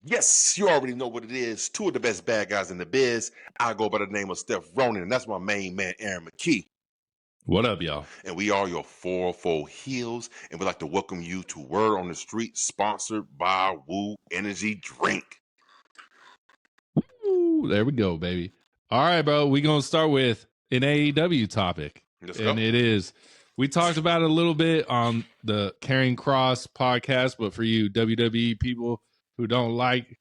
Yes, you already know what it is. Two of the best bad guys in the biz. I go by the name of Steph Ronan, and that's my main man, Aaron McKee. What up, y'all? And we are your 404 Heelz, and we'd like to welcome you to Word on the Street, sponsored by Woo Energy Drink. Ooh, there we go, baby. All right, bro. We're going to start with an AEW topic. Let's and go. It is, we talked about it a little bit on the Carrying Cross podcast, but for you WWE people who don't like,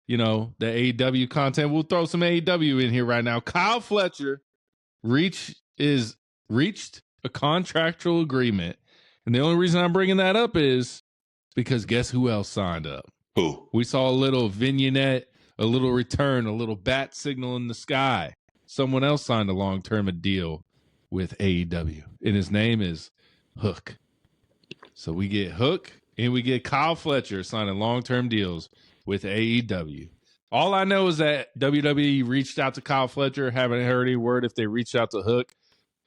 the AEW content, we'll throw some AEW in here right now. Kyle Fletcher reached a contractual agreement. And the only reason I'm bringing that up is because guess who else signed up? Who? We saw a little vignette, a little return, a little bat signal in the sky. Someone else signed a long-term deal with AEW, and his name is Hook. So we get Hook, and we get Kyle Fletcher signing long-term deals with AEW. All I know is that WWE reached out to Kyle Fletcher. Haven't heard any word if they reached out to Hook.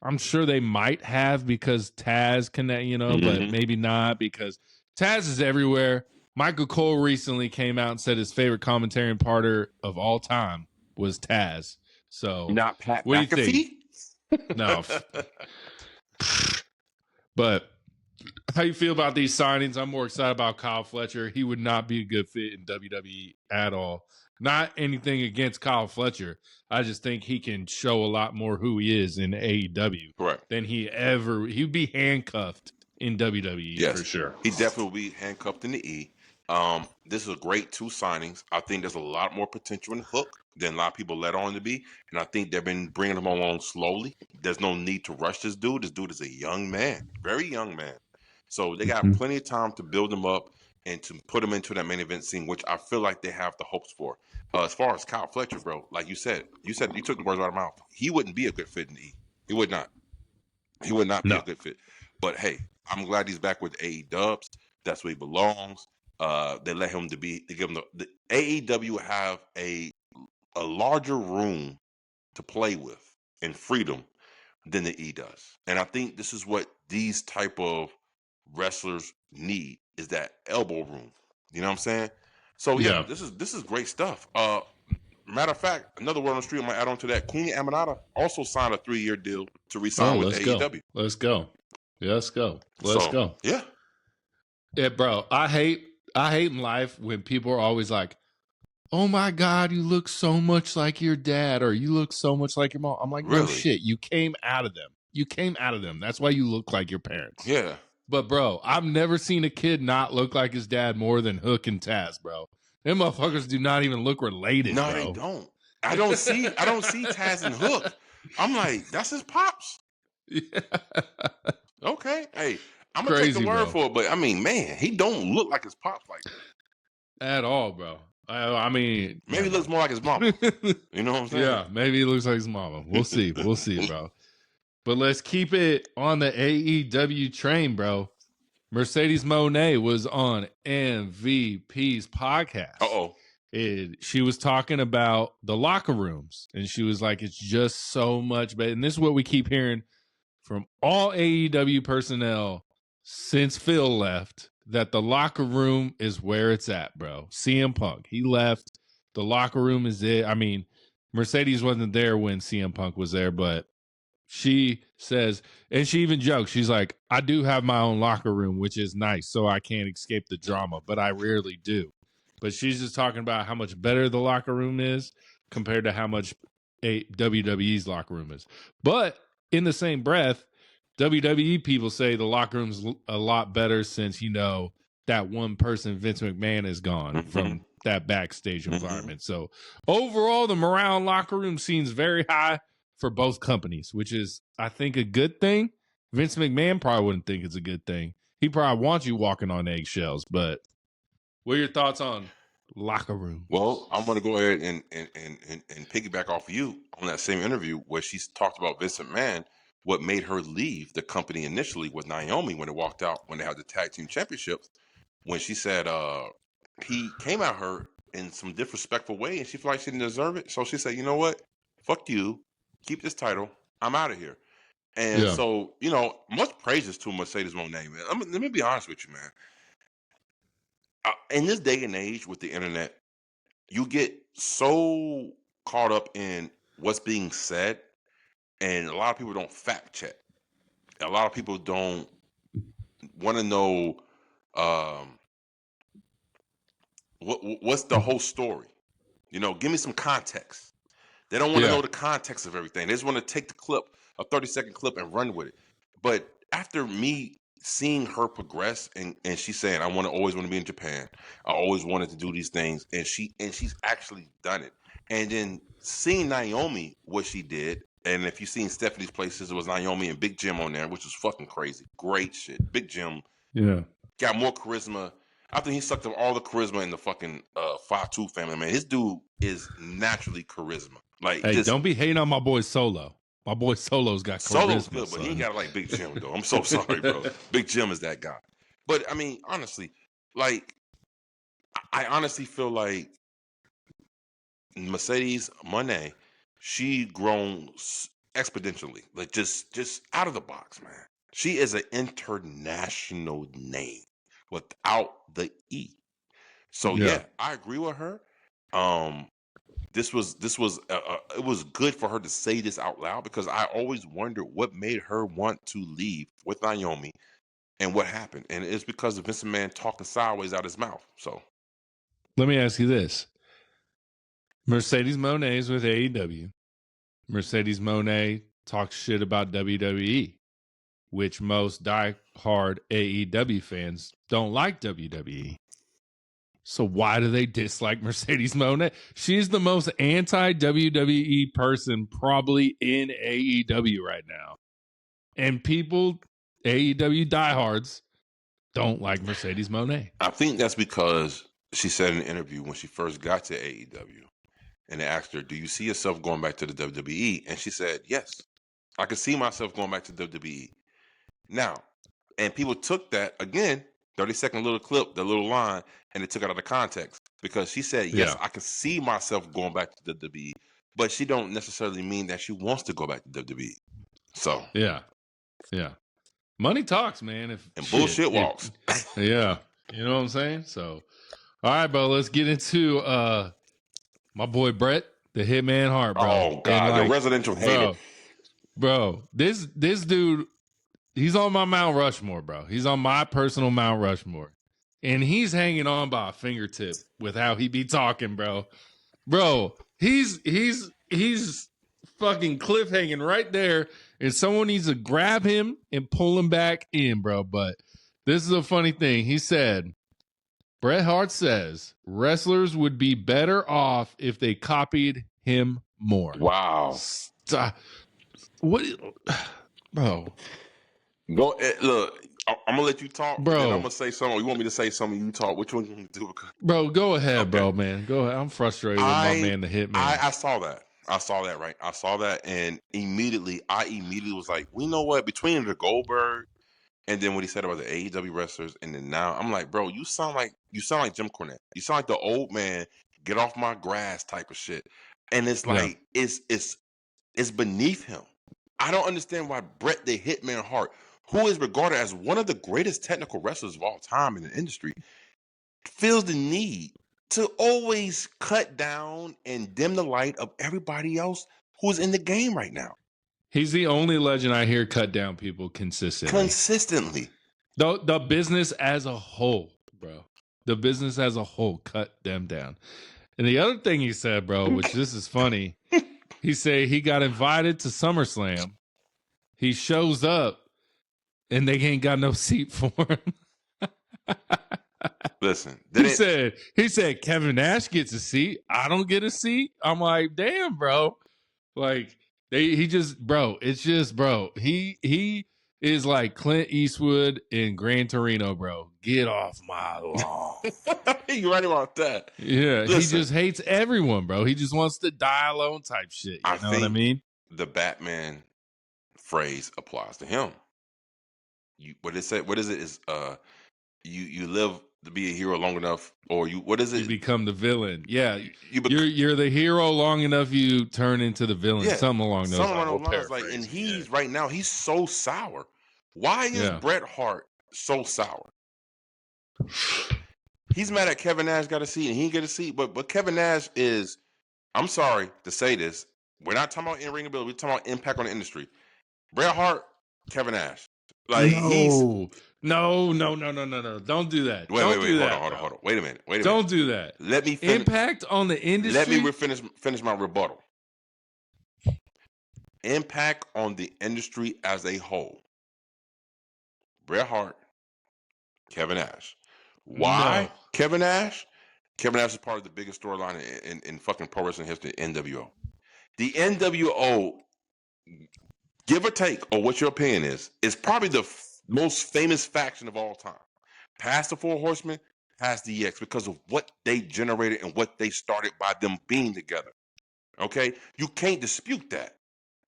I'm sure they might have because Taz connect, but maybe not because Taz is everywhere. Michael Cole recently came out and said his favorite commentary partner of all time was Taz. So Not Pat what do you McAfee? think? No. But how you feel about these signings? I'm more excited about Kyle Fletcher. He would not be a good fit in WWE at all. Not anything against Kyle Fletcher. I just think he can show a lot more who he is in AEW Correct. than he'd be handcuffed in WWE for sure. He definitely will be handcuffed in the E. This is a great two signings. I think there's a lot more potential in Hook than a lot of people let on to be. And I think they've been bringing him along slowly. There's no need to rush this dude. This dude is a young man, very young man. So they got plenty of time to build him up and to put him into that main event scene, which I feel like they have the hopes for. As far as Kyle Fletcher, bro, like you took the words out of my mouth. He wouldn't be a good fit in the E. He would not. He would not be a good fit. But hey, I'm glad he's back with AEW. That's where he belongs. They let him they give him the AEW have a larger room to play with and freedom than the E does. And I think this is what these type of wrestlers need, is that elbow room. You know what I'm saying? So yeah. this is great stuff. Matter of fact, another word on the street I might add on to that. Queen Aminata also signed a 3-year deal to re-sign with AEW. Let's go. Let's go. Yeah. Yeah, bro. I hate in life when people are always like, oh my God, you look so much like your dad, or you look so much like your mom. I'm like, no shit. You came out of them. That's why you look like your parents. Yeah. But bro, I've never seen a kid not look like his dad more than Hook and Taz, bro. Them motherfuckers do not even look related. No, bro. They don't. I don't see Taz and Hook. I'm like, that's his pops. Yeah. Okay. Hey, I'm gonna take the word for it, but I mean, man, he don't look like his pops like that. At all, bro. I mean, maybe he looks more like his mama. You know what I'm saying? Yeah, maybe he looks like his mama. We'll see. We'll see, bro. But let's keep it on the AEW train, bro. Mercedes Moné was on MVP's podcast. She was talking about the locker rooms, and she was like, it's just so much better. And this is what we keep hearing from all AEW personnel since Phil left, that the locker room is where it's at, bro. CM Punk, he left. The locker room is it. I mean, Mercedes wasn't there when CM Punk was there, but she says, and she even jokes, she's like, I do have my own locker room, which is nice, so I can't escape the drama, but I rarely do. But she's just talking about how much better the locker room is compared to how much WWE's locker room is. But in the same breath, WWE people say the locker room's a lot better since, that one person, Vince McMahon, is gone from that backstage environment. So overall, the morale in locker room seems very high for both companies, which is, I think, a good thing. Vince McMahon probably wouldn't think it's a good thing. He probably wants you walking on eggshells. But what are your thoughts on locker room? Well, I'm going to go ahead and piggyback off of you on that same interview where she talked about Vince McMahon. What made her leave the company initially with Naomi when they walked out, when they had the tag team championships, when she said he came at her in some disrespectful way and she felt like she didn't deserve it. So she said, you know what? Fuck you. Keep this title. I'm out of here. And so, much praises to Mercedes Moné, man. Let me be honest with you, man. In this day and age with the internet, you get so caught up in what's being said, and a lot of people don't fact check. A lot of people don't want to know what's the whole story. Give me some context. They don't want to know the context of everything. They just want to take the clip, a 30-second clip, and run with it. But after me seeing her progress, and she's saying, always want to be in Japan. I always wanted to do these things, and she's actually done it. And then seeing Naomi, what she did, and if you've seen Stephanie's Places, it was Naomi and Big Jim on there, which was fucking crazy. Great shit. Big Jim got more charisma. I think he sucked up all the charisma in the fucking 5'2" family, man. His dude is naturally charisma. Like, hey, don't be hating on my boy Solo. My boy Solo's got charisma. Solo's good, but he ain't got like Big Jim, though. I'm so sorry, bro. Big Jim is that guy. But, I mean, honestly, like, I honestly feel like Mercedes Moné, she grown exponentially. Like, just out of the box, man. She is an international name without the E. So, yeah, I agree with her. This was it was good for her to say this out loud, because I always wondered what made her want to leave with Naomi and what happened. And it's because of Vince McMahon talking sideways out his mouth. So let me ask you this. Mercedes Moné's with AEW. Mercedes Moné talks shit about WWE, which most diehard AEW fans don't like WWE. So why do they dislike Mercedes Moné? She's the most anti-WWE person probably in AEW right now. And people, AEW diehards, don't like Mercedes Moné. I think that's because she said in an interview when she first got to AEW, and they asked her, do you see yourself going back to the WWE? And she said, yes, I can see myself going back to WWE. Now, and people took that, again, 30-second little clip, the little line, and they took it out of context, because she said, yes, I can see myself going back to WWE, but she don't necessarily mean that she wants to go back to WWE. So yeah. Money talks, man. And bullshit walks. Yeah. You know what I'm saying? So, all right, bro, let's get into my boy Bret, the Hitman Hart, bro. Oh, God, the residential hater. Bro, this dude, he's on my Mount Rushmore, bro. He's on my personal Mount Rushmore. And he's hanging on by a fingertip with how he be talking, bro. Bro, he's fucking cliffhanging right there, and someone needs to grab him and pull him back in, bro. But this is a funny thing. He said, Bret Hart says wrestlers would be better off if they copied him more. Wow. What, bro? Go look. I'm gonna let you talk, bro. And I'm gonna say something. You want me to say something? You talk. Which one you want to do? Bro, go ahead, bro, man. Go ahead. I'm frustrated with my man, the Hitman. I saw that. Right? I saw that, and immediately was like, we know what? Between the Goldberg and then what he said about the AEW wrestlers, and then now I'm like, bro, you sound like Jim Cornette. You sound like the old man, get off my grass type of shit. And it's like it's beneath him. I don't understand why Bret the Hitman Hart, who is regarded as one of the greatest technical wrestlers of all time in the industry, feels the need to always cut down and dim the light of everybody else who's in the game right now. He's the only legend I hear cut down people consistently. The business as a whole, bro. The business as a whole cut them down. And the other thing he said, bro, which this is funny, he said he got invited to SummerSlam. He shows up, and they ain't got no seat for him. Listen, he said Kevin Nash gets a seat. I don't get a seat. I'm like, damn, bro. Like it's just, bro. He is like Clint Eastwood in Gran Torino, bro. Get off my lawn. You're right about that. Yeah, listen, he just hates everyone, bro. He just wants to die alone type shit. You know what I mean? The Batman phrase applies to him. What is it? You live to be a hero long enough, or you become the villain. Yeah, you're the hero long enough, you turn into the villain. Yeah, something along those lines. Like, and he's right now, he's so sour. Why is Bret Hart so sour? He's mad at Kevin Nash got a seat and he didn't get a seat. But Kevin Nash is, I'm sorry to say this, we're not talking about in-ring ability. We're talking about impact on the industry. Bret Hart, Kevin Nash. Like he's No. Don't do that. wait. Hold on. Wait a minute. Don't do that. Let me finish. Impact on the industry. Let me finish my rebuttal. Impact on the industry as a whole. Bret Hart, Kevin Nash. Why No. Kevin Nash? Kevin Nash is part of the biggest storyline in fucking pro wrestling history, NWO. The NWO, give or take, or what your opinion is probably the most famous faction of all time. Past the Four Horsemen, past DX, because of what they generated and what they started by them being together. Okay? You can't dispute that.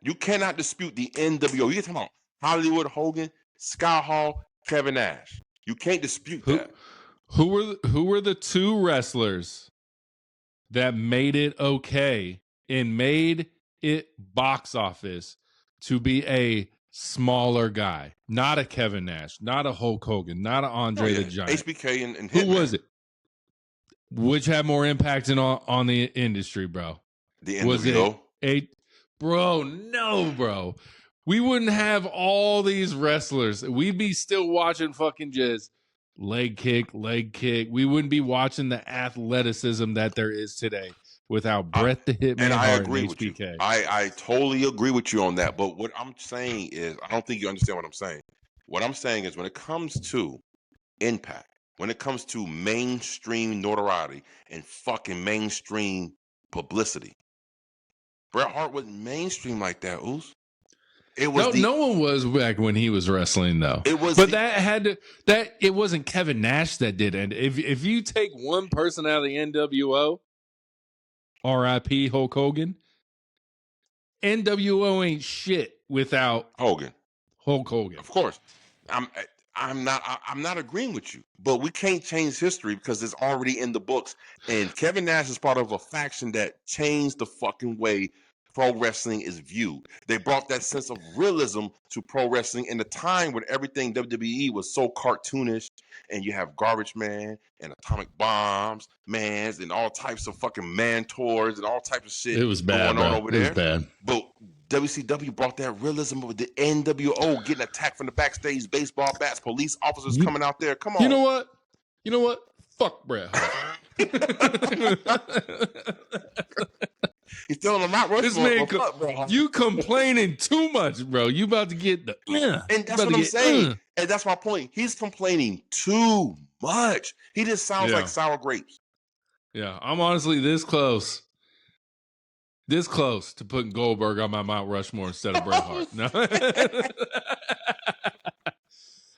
You cannot dispute the NWO. You're talking about Hollywood Hogan, Scott Hall, Kevin Nash. You can't dispute that. Who were the two wrestlers that made it okay and made it box office to be a smaller guy? Not a Kevin Nash, not a Hulk Hogan, not a Andre the Giant. HBK and who was it? Which had more impact on the industry, bro? The NWO. Was it bro. We wouldn't have all these wrestlers. We'd be still watching fucking just leg kick. We wouldn't be watching the athleticism that there is today without Bret the Hitman and I Hart agree and with you. HBK. I totally agree with you on that. But what I'm saying is, I don't think you understand what I'm saying. What I'm saying is, when it comes to impact, when it comes to mainstream notoriety and fucking mainstream publicity, Bret Hart wasn't mainstream like that, Oos. It was no one was back when he was wrestling though. It was, but it wasn't Kevin Nash that did it. If you take one person out of the NWO, R.I.P. Hulk Hogan, NWO ain't shit without Hulk Hogan. Of course, I'm not agreeing with you, but we can't change history because it's already in the books. And Kevin Nash is part of a faction that changed the fucking way pro wrestling is viewed. They brought that sense of realism to pro wrestling in a time when everything WWE was so cartoonish, and you have Garbage Man and Atomic Bombs, Mans, and all types of fucking man-tours and all types of shit. It was bad, going on over there. It was bad. But WCW brought that realism of the NWO getting attacked from the backstage, baseball bats, police officers coming out there. Come on. You know what? Fuck Bret Hart. He's still on the Mount Rushmore. This man, you complaining too much, bro. You about to get the and that's what I'm saying. And that's my point. He's complaining too much. He just sounds like sour grapes. Yeah, I'm honestly this close to putting Goldberg on my Mount Rushmore instead of Bret Hart.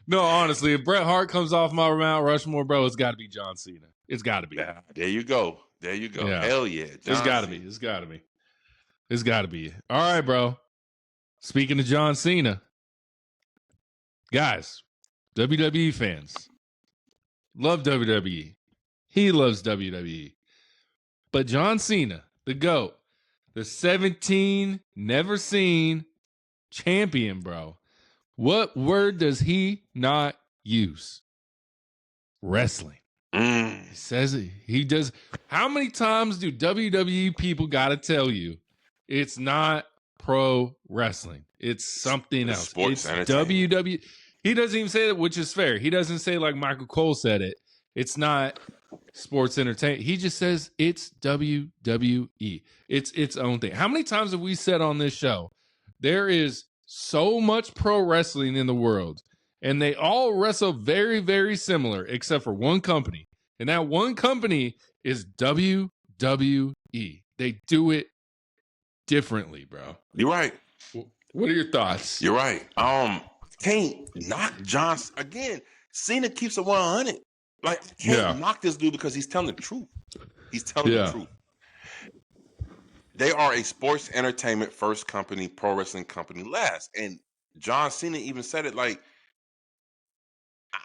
No, honestly, if Bret Hart comes off my Mount Rushmore, bro, it's got to be John Cena. It's got to be. Yeah, there you go. Yeah. Hell yeah. It's got to be. All right, bro. Speaking of John Cena, guys, WWE fans love WWE. He loves WWE. But John Cena, the GOAT, the 17 never seen champion, bro. What word does he not use? Wrestling. He says it. He does. How many times do WWE people got to tell you it's not pro wrestling? It's something else. Sports it's WWE. He doesn't even say that, which is fair. He doesn't say like Michael Cole said it. It's not sports entertainment. He just says it's WWE. It's its own thing. How many times have we said on this show, there is so much pro wrestling in the world, and they all wrestle very, very similar, except for one company. And that one company is WWE. They do it differently, bro. You're right. What are your thoughts? You're right. Can't knock John again. Cena keeps it 100. Like, can't knock this dude because he's telling the truth. He's telling the truth. They are a sports entertainment first company, pro wrestling company last. And John Cena even said it like,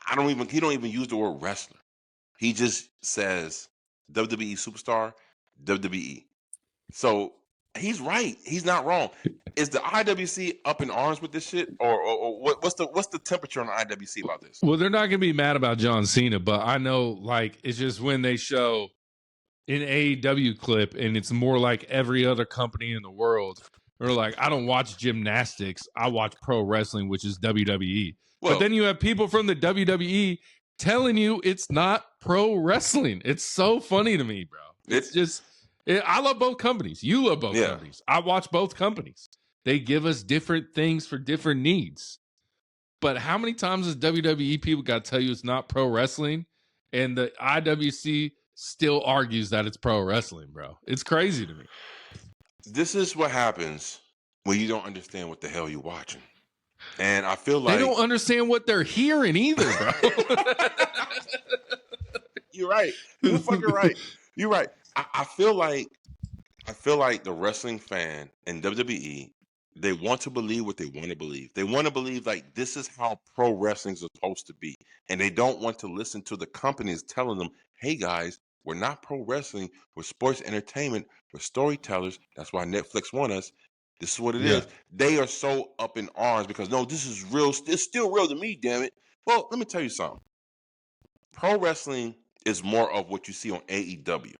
he don't even use the word wrestler. He just says WWE superstar, WWE. So He's right. He's not wrong. Is the IWC up in arms with this shit, or what's the temperature on the IWC about this? Well, they're not gonna be mad about John Cena, but I know like it's just when they show an AEW clip and it's more like every other company in the world. Or like, I don't watch gymnastics. I watch pro wrestling, which is WWE. Well, but then you have people from the WWE telling you it's not pro wrestling. It's so funny to me, bro. It's just, I love both companies. You love both companies. I watch both companies. They give us different things for different needs. But how many times has WWE people got to tell you it's not pro wrestling? And the IWC still argues that it's pro wrestling, bro. It's crazy to me. This is what happens when you don't understand what the hell you're watching. And I feel like they don't understand what they're hearing either, bro. You're right. You're fucking right. You're right. I feel like the wrestling fan and WWE, they want to believe what they want to believe. They want to believe like this is how pro wrestling is supposed to be. And they don't want to listen to the companies telling them, hey guys, we're not pro wrestling. We're sports entertainment. We're storytellers. That's why Netflix want us. This is what it is. They are so up in arms because, no, this is real. It's still real to me, damn it. Well, let me tell you something. Pro wrestling is more of what you see on AEW.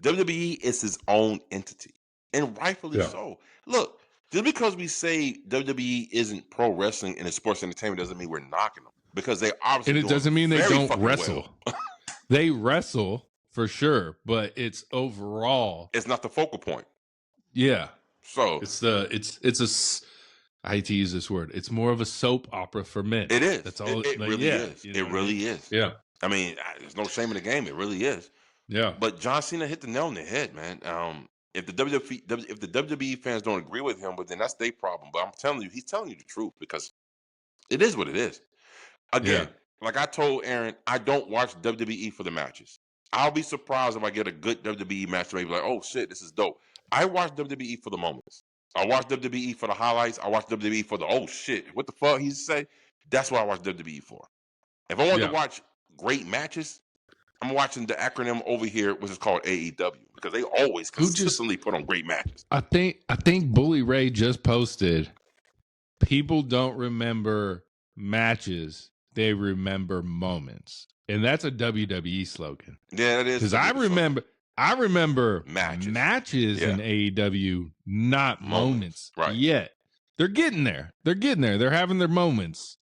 WWE is its own entity, and rightfully so. Look, just because we say WWE isn't pro wrestling and it's sports entertainment doesn't mean we're knocking them, because they obviously and it doesn't mean they don't wrestle. Well. They wrestle for sure, but it's overall. It's not the focal point. Yeah. So I hate to use this word. It's more of a soap opera for men. It is. That's all. It really is. You know it really is. Yeah. I mean, there's no shame in the game. It really is. Yeah. But John Cena hit the nail on the head, man. If the WWE fans don't agree with him, but then that's their problem. But I'm telling you, he's telling you the truth, because it is what it is. Again, like I told Aaron, I don't watch WWE for the matches. I'll be surprised if I get a good WWE match and be like, oh shit, this is dope. I watch WWE for the moments. I watch WWE for the highlights. I watch WWE for the, oh shit, what the fuck he say? That's what I watch WWE for. If I want to watch great matches, I'm watching the acronym over here, which is called AEW, because they always consistently put on great matches. I think Bully Ray just posted, people don't remember matches, they remember moments. And that's a WWE slogan. Yeah, it is. Because I remember matches in AEW, not moments. Right. Yet. They're getting there. They're having their moments.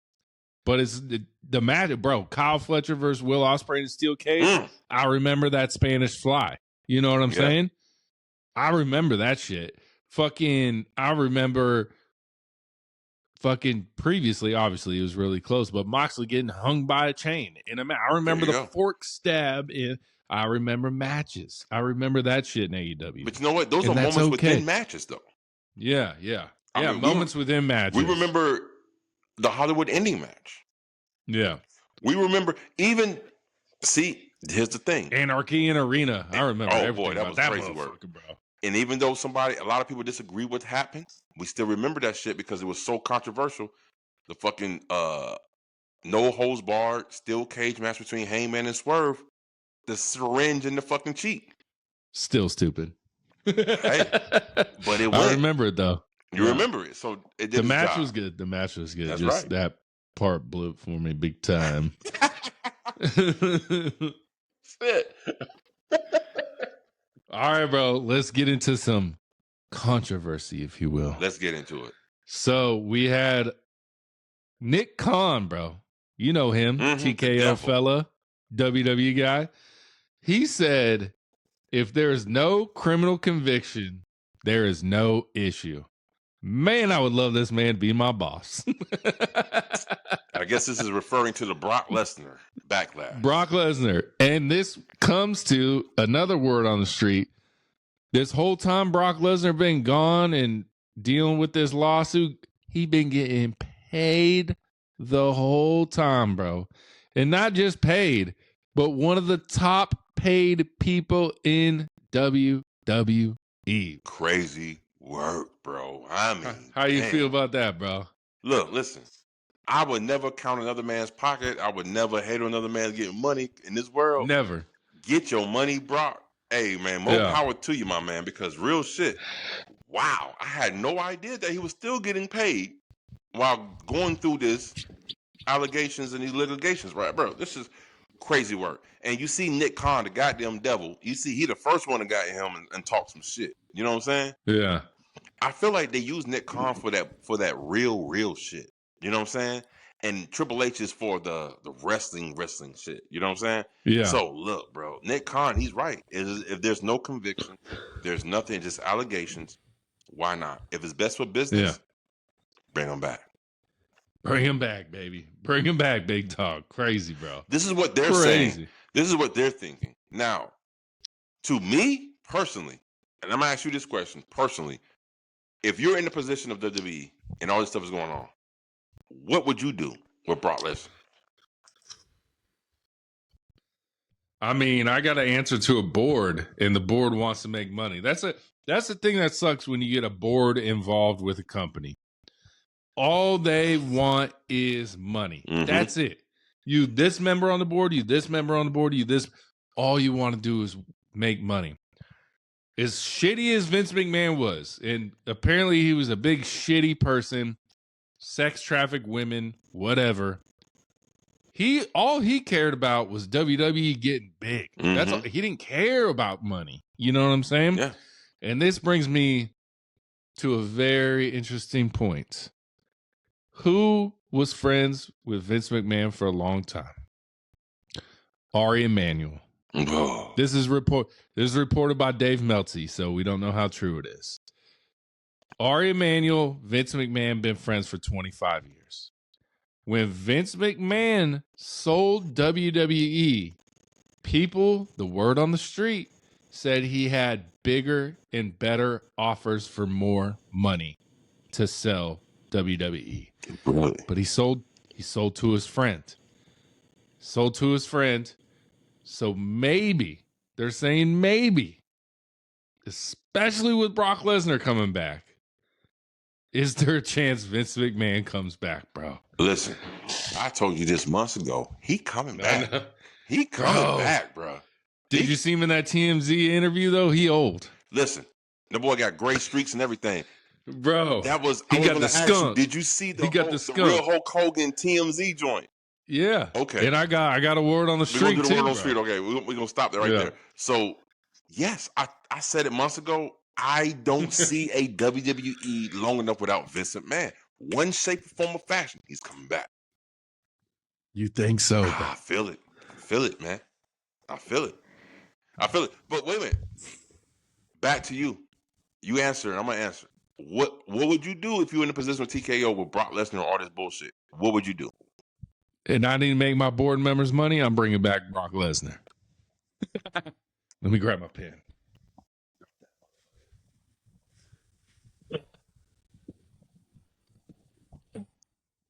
But it's the match, bro. Kyle Fletcher versus Will Ospreay in a steel cage. I remember that Spanish Fly. You know what I'm saying? I remember that shit. I remember previously, obviously, it was really close, but Moxley getting hung by a chain in a match. I remember the fork stab in. I remember matches. I remember that shit in AEW. But you know what? Those are moments within matches, though. Yeah. I mean, moments within matches. We remember the Hollywood ending match. Yeah. We remember even, here's the thing. Anarchy in Arena. I remember everything. Boy, that was crazy work, bro. And even though a lot of people disagree with what happened, we still remember that shit because it was so controversial. The fucking no holds barred steel cage match between Heyman and Swerve. The syringe in the fucking cheek. Still stupid. Hey, but it went. I remember it though. You remember it, so it did. The match was good. That's just that part blew it for me big time. Shit. All right, bro. Let's get into some controversy, if you will. Let's get into it. So we had Nick Khan, bro. You know him, TKO fella, WWE guy. He said, if there is no criminal conviction, there is no issue. Man, I would love this man to be my boss. I guess this is referring to the Brock Lesnar backlash. Brock Lesnar. And this comes to another word on the street. This whole time Brock Lesnar been gone and dealing with this lawsuit, he been getting paid the whole time, bro. And not just paid, but one of the top paid people in WWE. Crazy work, bro. I mean, how you feel about that, bro? Look, listen. I would never count another man's pocket. I would never hate on another man getting money in this world. Never. Get your money, Brock. Hey, man, more power to you, my man, because real shit, wow, I had no idea that he was still getting paid while going through this allegations and these litigations, right, bro? This is crazy work. And you see Nick Khan, the goddamn devil, you see he the first one that got him and talk some shit. You know what I'm saying? Yeah. I feel like they use Nick Khan for that real shit. You know what I'm saying? And Triple H is for the wrestling shit. You know what I'm saying? Yeah. So look, bro, Nick Khan, he's right. If there's no conviction, there's nothing, just allegations. Why not? If it's best for business, bring him back. Bring him back, baby. Bring him back, big dog. Crazy, bro. This is what they're saying. This is what they're thinking. Now, to me personally, and I'm gonna ask you this question personally. If you're in the position of WWE and all this stuff is going on, what would you do with Brock Lesnar? I mean, I got to answer to a board, and the board wants to make money. That's the thing that sucks when you get a board involved with a company. All they want is money. Mm-hmm. That's it. You this member on the board, you this member on the board, you this. All you want to do is make money. As shitty as Vince McMahon was, and apparently he was a big shitty person, sex traffic women, whatever. All he cared about was WWE getting big. Mm-hmm. That's all. He didn't care about money. You know what I'm saying? Yeah. And this brings me to a very interesting point. Who was friends with Vince McMahon for a long time? Ari Emanuel. Oh. This is reported by Dave Meltzy, so we don't know how true it is. Ari Emanuel, Vince McMahon been friends for 25 years. When Vince McMahon sold WWE, people, the word on the street, said he had bigger and better offers for more money to sell WWE. Really? But he sold to his friend. Sold to his friend. So maybe, they're saying maybe, especially with Brock Lesnar coming back, is there a chance Vince McMahon comes back, bro? Listen, I told you this months ago. He coming back. He coming back, bro. Did you see him in that TMZ interview, though? He old. Listen, the boy got gray streaks and everything. Bro, that was, he got the skunk. Did you see the real Hulk Hogan TMZ joint? Yeah. Okay. And I got a word on the street, we're gonna do the word on the street. Okay, we're gonna stop that right there. So, yes, I said it months ago. I don't see a WWE long enough without Vince McMahon. One shape, form, or fashion, he's coming back. You think so? I feel it. I feel it, man. I feel it. But wait a minute. Back to you. You answer, and I'm gonna answer. What would you do if you were in a position with TKO with Brock Lesnar or all this bullshit? What would you do? And I didn't make my board members money, I'm bringing back Brock Lesnar. Let me grab my pen.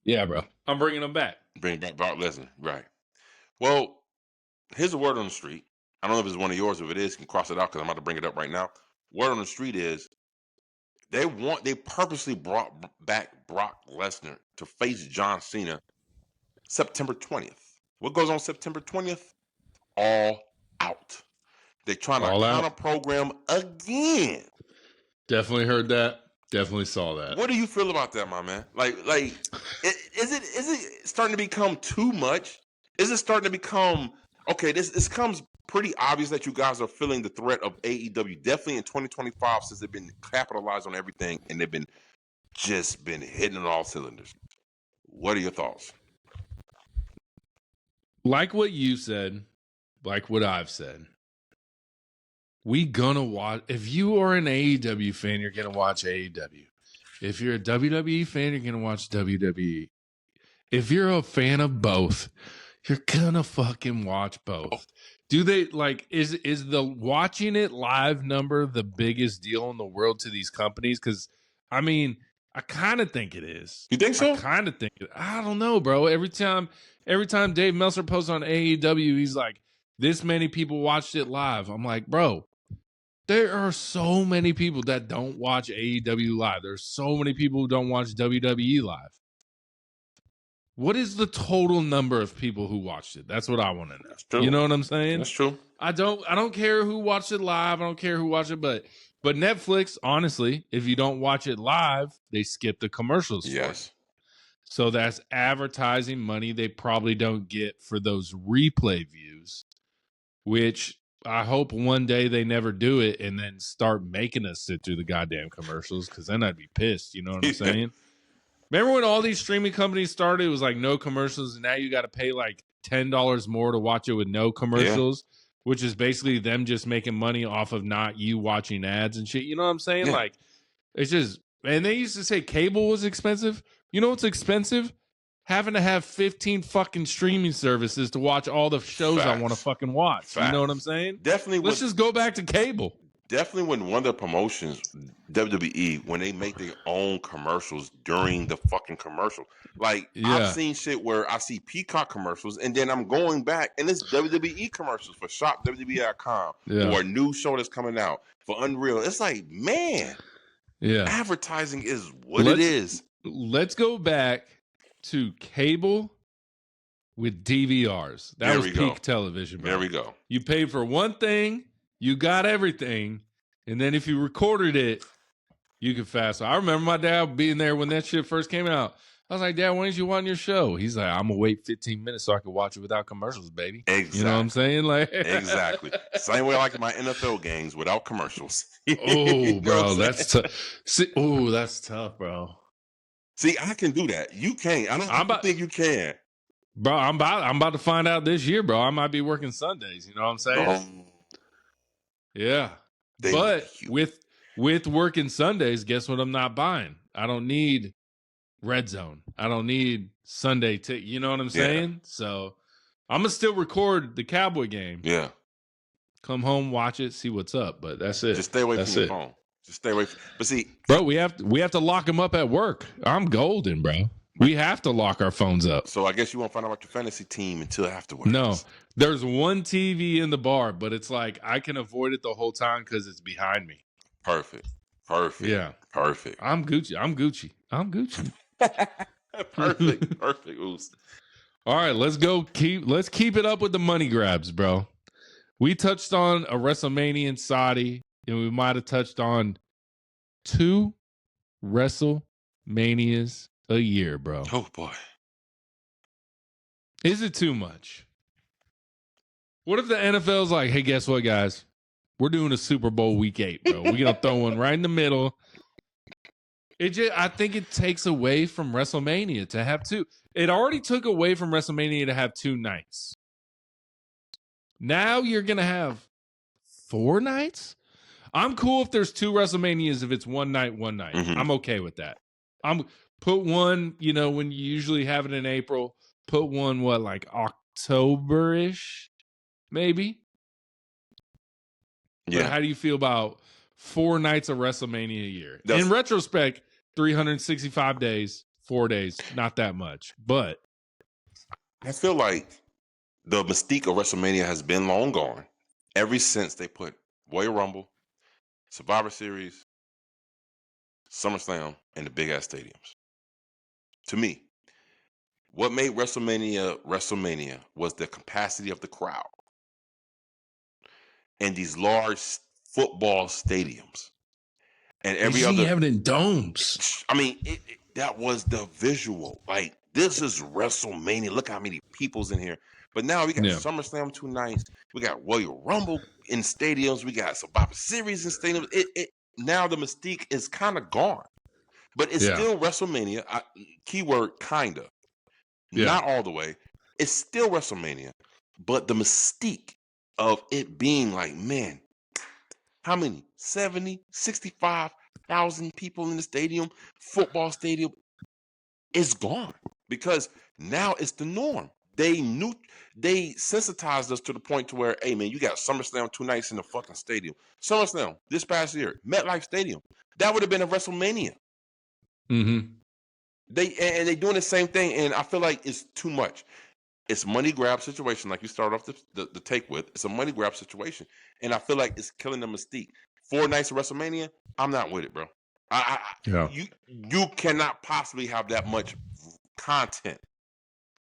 Yeah, bro. I'm bringing him back. Bring back Brock Lesnar. Right. Well, here's a word on the street. I don't know if it's one of yours. If it is, you can cross it out because I'm about to bring it up right now. Word on the street is they purposely brought back Brock Lesnar to face John Cena September 20th. What goes on September 20th? All Out. They're trying to counter program again. Definitely heard that. Definitely saw that. What do you feel about that, my man? Like, is it starting to become too much? Is it starting to become okay? This comes pretty obvious that you guys are feeling the threat of AEW. Definitely in 2025, since they've been capitalized on everything and they've been hitting on all cylinders. What are your thoughts? Like what you said, like what I've said, we gonna watch. If you are an AEW fan, you're gonna watch AEW. If you're a WWE fan, you're gonna watch WWE. If you're a fan of both, you're gonna fucking watch both. Do they is the watching it live number the biggest deal in the world to these companies? Because I mean, I kind of think it is. You think so? I kind of think it. I don't know, bro. Every time Dave Meltzer posts on AEW, he's like, this many people watched it live. I'm like, bro, there are so many people that don't watch AEW live. There's so many people who don't watch WWE live. What is the total number of people who watched it? That's what I want to know. That's true. You know what I'm saying? That's true. I don't care who watched it live. I don't care who watched it, but Netflix, honestly, if you don't watch it live, they skip the commercials for it. So that's advertising money they probably don't get for those replay views, which I hope one day they never do it and then start making us sit through the goddamn commercials, because then I'd be pissed. You know what I'm saying? Remember when all these streaming companies started, it was like no commercials, and now you got to pay like $10 more to watch it with no commercials, which is basically them just making money off of not you watching ads and shit. You know what I'm saying? Yeah. Like, it's just, and they used to say cable was expensive. You know what's expensive? Having to have 15 fucking streaming services to watch all the shows I want to fucking watch. Facts. You know what I'm saying? Definitely. Let's just go back to cable. Definitely when one of the promotions, WWE, when they make their own commercials during the fucking commercial. Like, I've seen shit where I see Peacock commercials, and then I'm going back, and it's WWE commercials for shopwwe.com or a new show that's coming out for Unreal. It's like, man, advertising is what it is. Let's go back to cable with DVRs. That was peak television, bro. There we go. You paid for one thing, you got everything, and then if you recorded it, you could fast. I remember my dad being there when that shit first came out. I was like, Dad, when did you want your show? He's like, I'm gonna wait 15 minutes so I can watch it without commercials, baby. Exactly. You know what I'm saying? Like, exactly. Same way I like my NFL games without commercials. Oh, bro, that's tough. That's tough, bro. See, I can do that. You can't. I don't think you can. Bro, I'm about to find out this year, bro. I might be working Sundays. You know what I'm saying? Yeah. But with working Sundays, guess what I'm not buying? I don't need Red Zone. I don't need Sunday ticket. You know what I'm saying? So I'm going to still record the Cowboy game. Yeah. Come home, watch it, see what's up. But that's it. Just stay away from your phone. Just stay away. But see, bro, we have to lock them up at work. I'm golden, bro. We have to lock our phones up. So I guess you won't find out about your fantasy team until afterwards. No, there's one TV in the bar, but it's like I can avoid it the whole time because it's behind me. Perfect. Yeah. Perfect. I'm Gucci. Perfect. Oops. All right, let's go. Let's keep it up with the money grabs, bro. We touched on a WrestleMania in Saudi, and we might have touched on 2 WrestleManias a year, bro. Oh boy. Is it too much? What if the NFL's like, hey, guess what, guys? We're doing a Super Bowl week 8, bro. We're gonna throw one right in the middle. I think it takes away from WrestleMania to have 2. It already took away from WrestleMania to have 2 nights. Now you're gonna have 4 nights? I'm cool if there's 2 WrestleManias if it's one night. Mm-hmm. I'm okay with that. Put one, when you usually have it in April, put one, like October-ish, maybe? Yeah. But how do you feel about 4 nights of WrestleMania a year? In retrospect, 365 days, 4 days, not that much. But I feel like the mystique of WrestleMania has been long gone ever since they put Royal Rumble, Survivor Series, SummerSlam, and the big-ass stadiums. To me, what made WrestleMania was the capacity of the crowd and these large football stadiums. And every other have it in domes. I mean, that was the visual. Like, this is WrestleMania. Look how many people's in here. But now we got SummerSlam 2 nights. We got Royal Rumble in stadiums. We got Survivor Series in stadiums. Now the mystique is kind of gone. But it's still WrestleMania. Keyword kinda. Yeah. Not all the way. It's still WrestleMania. But the mystique of it being like, man, how many? 70, 65,000 people in the stadium, football stadium, is gone. Because now it's the norm. They sensitized us to the point to where, hey man, you got SummerSlam 2 nights in the fucking stadium. SummerSlam this past year, MetLife Stadium. That would have been a WrestleMania. Mm-hmm. They doing the same thing, and I feel like it's too much. It's money grab situation, like you started off the take with. It's a money grab situation, and I feel like it's killing the mystique. 4 nights of WrestleMania, I'm not with it, bro. You cannot possibly have that much content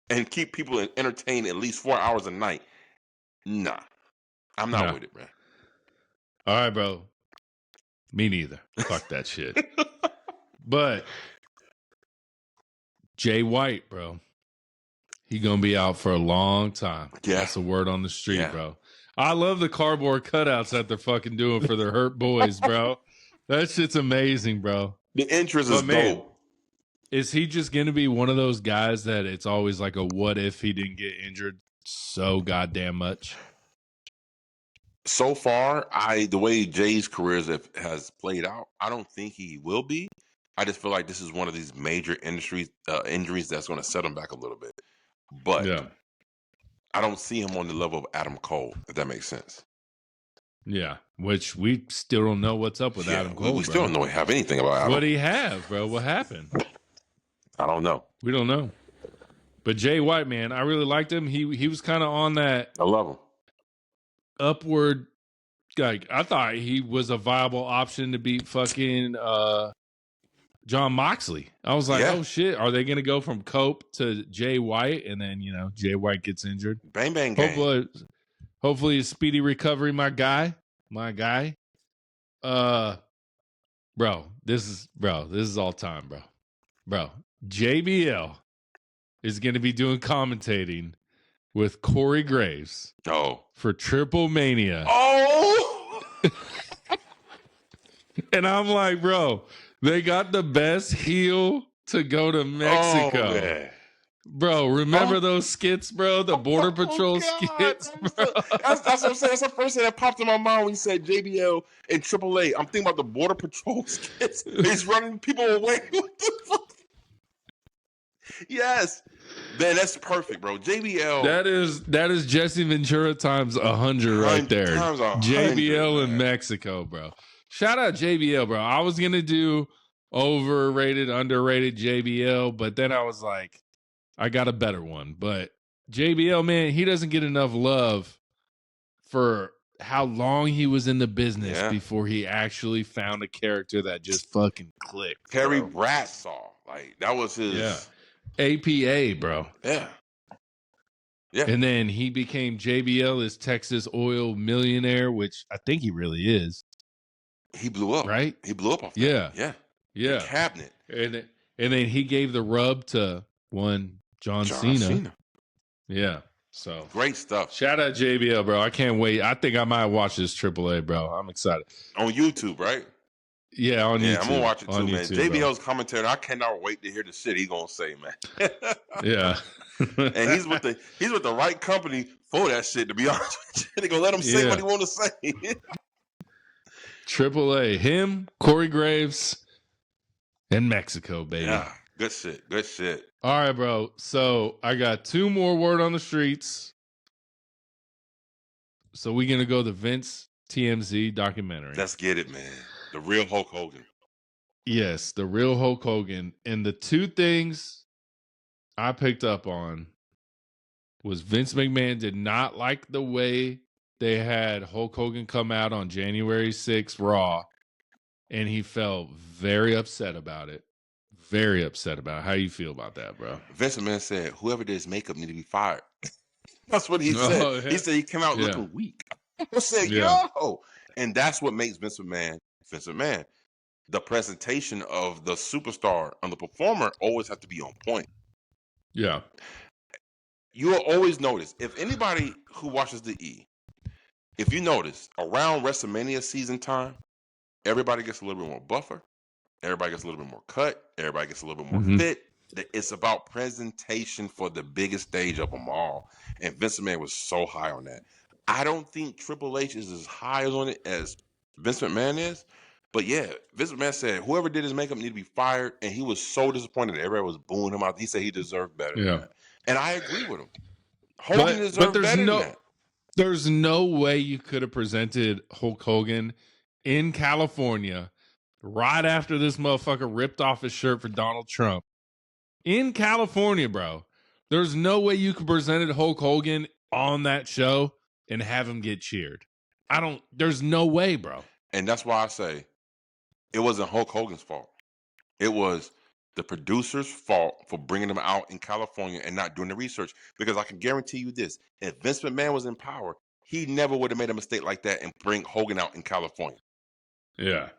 and keep people entertained at least 4 hours a night. Nah. I'm not No. with it, man. All right, bro. Me neither. Fuck that shit. But Jay White, bro, he gonna be out for a long time. Yeah. That's a word on the street, Yeah. bro. I love the cardboard cutouts that they're fucking doing for their hurt boys, bro. That shit's amazing, bro. The interest is dope. Is he just gonna be one of those guys that it's always like a what if he didn't get injured so goddamn much? So far, the way Jay's career has played out, I don't think he will be. I just feel like this is one of these major injuries that's going to set him back a little bit. But Yeah. I don't see him on the level of Adam Cole, if that makes sense. Yeah, which we still don't know what's up with Adam Cole. We still don't have anything about Adam. What did he have, bro? What happened? I don't know. We don't know. But Jay White, man, I really liked him. He was kind of on that. I love him. Upward, like I thought he was a viable option to beat fucking John Moxley. I was like, oh shit, are they gonna go from Cope to Jay White, and then Jay White gets injured? Bang bang gang. Hopefully a speedy recovery, my guy. Bro, this is all time, bro. Bro, JBL is gonna be doing commentating with Corey Graves. Oh. For Triple Mania. Oh! And I'm like, bro, they got the best heel to go to Mexico. Oh, man. Bro, remember those skits, bro? The Border Patrol skits, bro? That's what I'm saying. That's the first thing that popped in my mind when you said JBL and AAA. I'm thinking about the Border Patrol skits. He's running people away. What the fuck? Yes. Man, that's perfect, bro. JBL. That is Jesse Ventura times 100 right there. Times 100, JBL in Mexico, bro. Shout out JBL, bro. I was going to do overrated, underrated JBL, but then I was like, I got a better one. But JBL, man, he doesn't get enough love for how long he was in the business before he actually found a character that just fucking clicked. Terry Bradshaw. Like, that was his... Yeah. APA, bro. Yeah. Yeah. And then he became JBL as Texas oil millionaire, which I think he really is. He blew up. Right? He blew up off that. Yeah. Yeah. Yeah. The cabinet. And then he gave the rub to John Cena. Yeah. So great stuff. Shout out JBL, bro. I can't wait. I think I might watch this AAA, bro. I'm excited. On YouTube, right? Yeah, on YouTube. I'm gonna watch it too, man. YouTube, JBL's commentary. I cannot wait to hear the shit he's gonna say, man. Yeah. And he's with the right company for that shit, to be honest with you. They're gonna let him say what he wanna say. AAA. Him, Corey Graves, and Mexico, baby. Yeah. Good shit. Good shit. All right, bro. So I got two more word on the streets. So we're gonna go the Vince TMZ documentary. Let's get it, man. The real Hulk Hogan. Yes, the real Hulk Hogan. And the two things I picked up on was Vince McMahon did not like the way they had Hulk Hogan come out on January 6th Raw, and he felt very upset about it. Very upset about it. How you feel about that, bro? Vince McMahon said, whoever did his makeup need to be fired. That's what he said. Oh, yeah. He said he came out looking weak. I said, yo. And that's what makes Vince McMahon. The presentation of the superstar and the performer always have to be on point. Yeah. You will always notice, if anybody who watches the E, if you notice, around WrestleMania season time, everybody gets a little bit more buffer. Everybody gets a little bit more cut. Everybody gets a little bit more fit. It's about presentation for the biggest stage of them all. And Vince McMahon was so high on that. I don't think Triple H is as high on it as Vince McMahon is. But yeah, Vince McMahon said whoever did his makeup need to be fired. And he was so disappointed that everybody was booing him out. He said he deserved better than that. And I agree with him. Hogan deserved better than that. There's no way you could have presented Hulk Hogan in California right after this motherfucker ripped off his shirt for Donald Trump. In California, bro. There's no way you could present Hulk Hogan on that show and have him get cheered. There's no way, bro. And that's why I say it wasn't Hulk Hogan's fault. It was the producer's fault for bringing him out in California and not doing the research. Because I can guarantee you this, if Vince McMahon was in power, he never would have made a mistake like that and bring Hogan out in California. Yeah.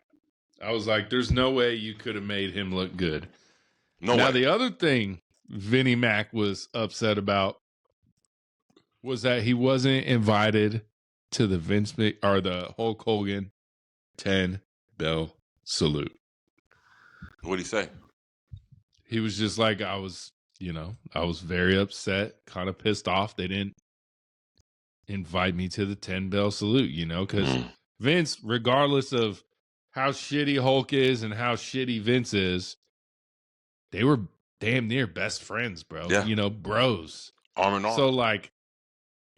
I was like, there's no way you could have made him look good. No now, way. the other thing Vinnie Mac was upset about was that he wasn't invited to the the Hulk Hogan 10 bell salute. What'd he say? He was just like, I was very upset, kind of pissed off. They didn't invite me to the 10 bell salute, because Vince, regardless of how shitty Hulk is and how shitty Vince is, they were damn near best friends, bro. Yeah. Bros. Arm in arm. So, like,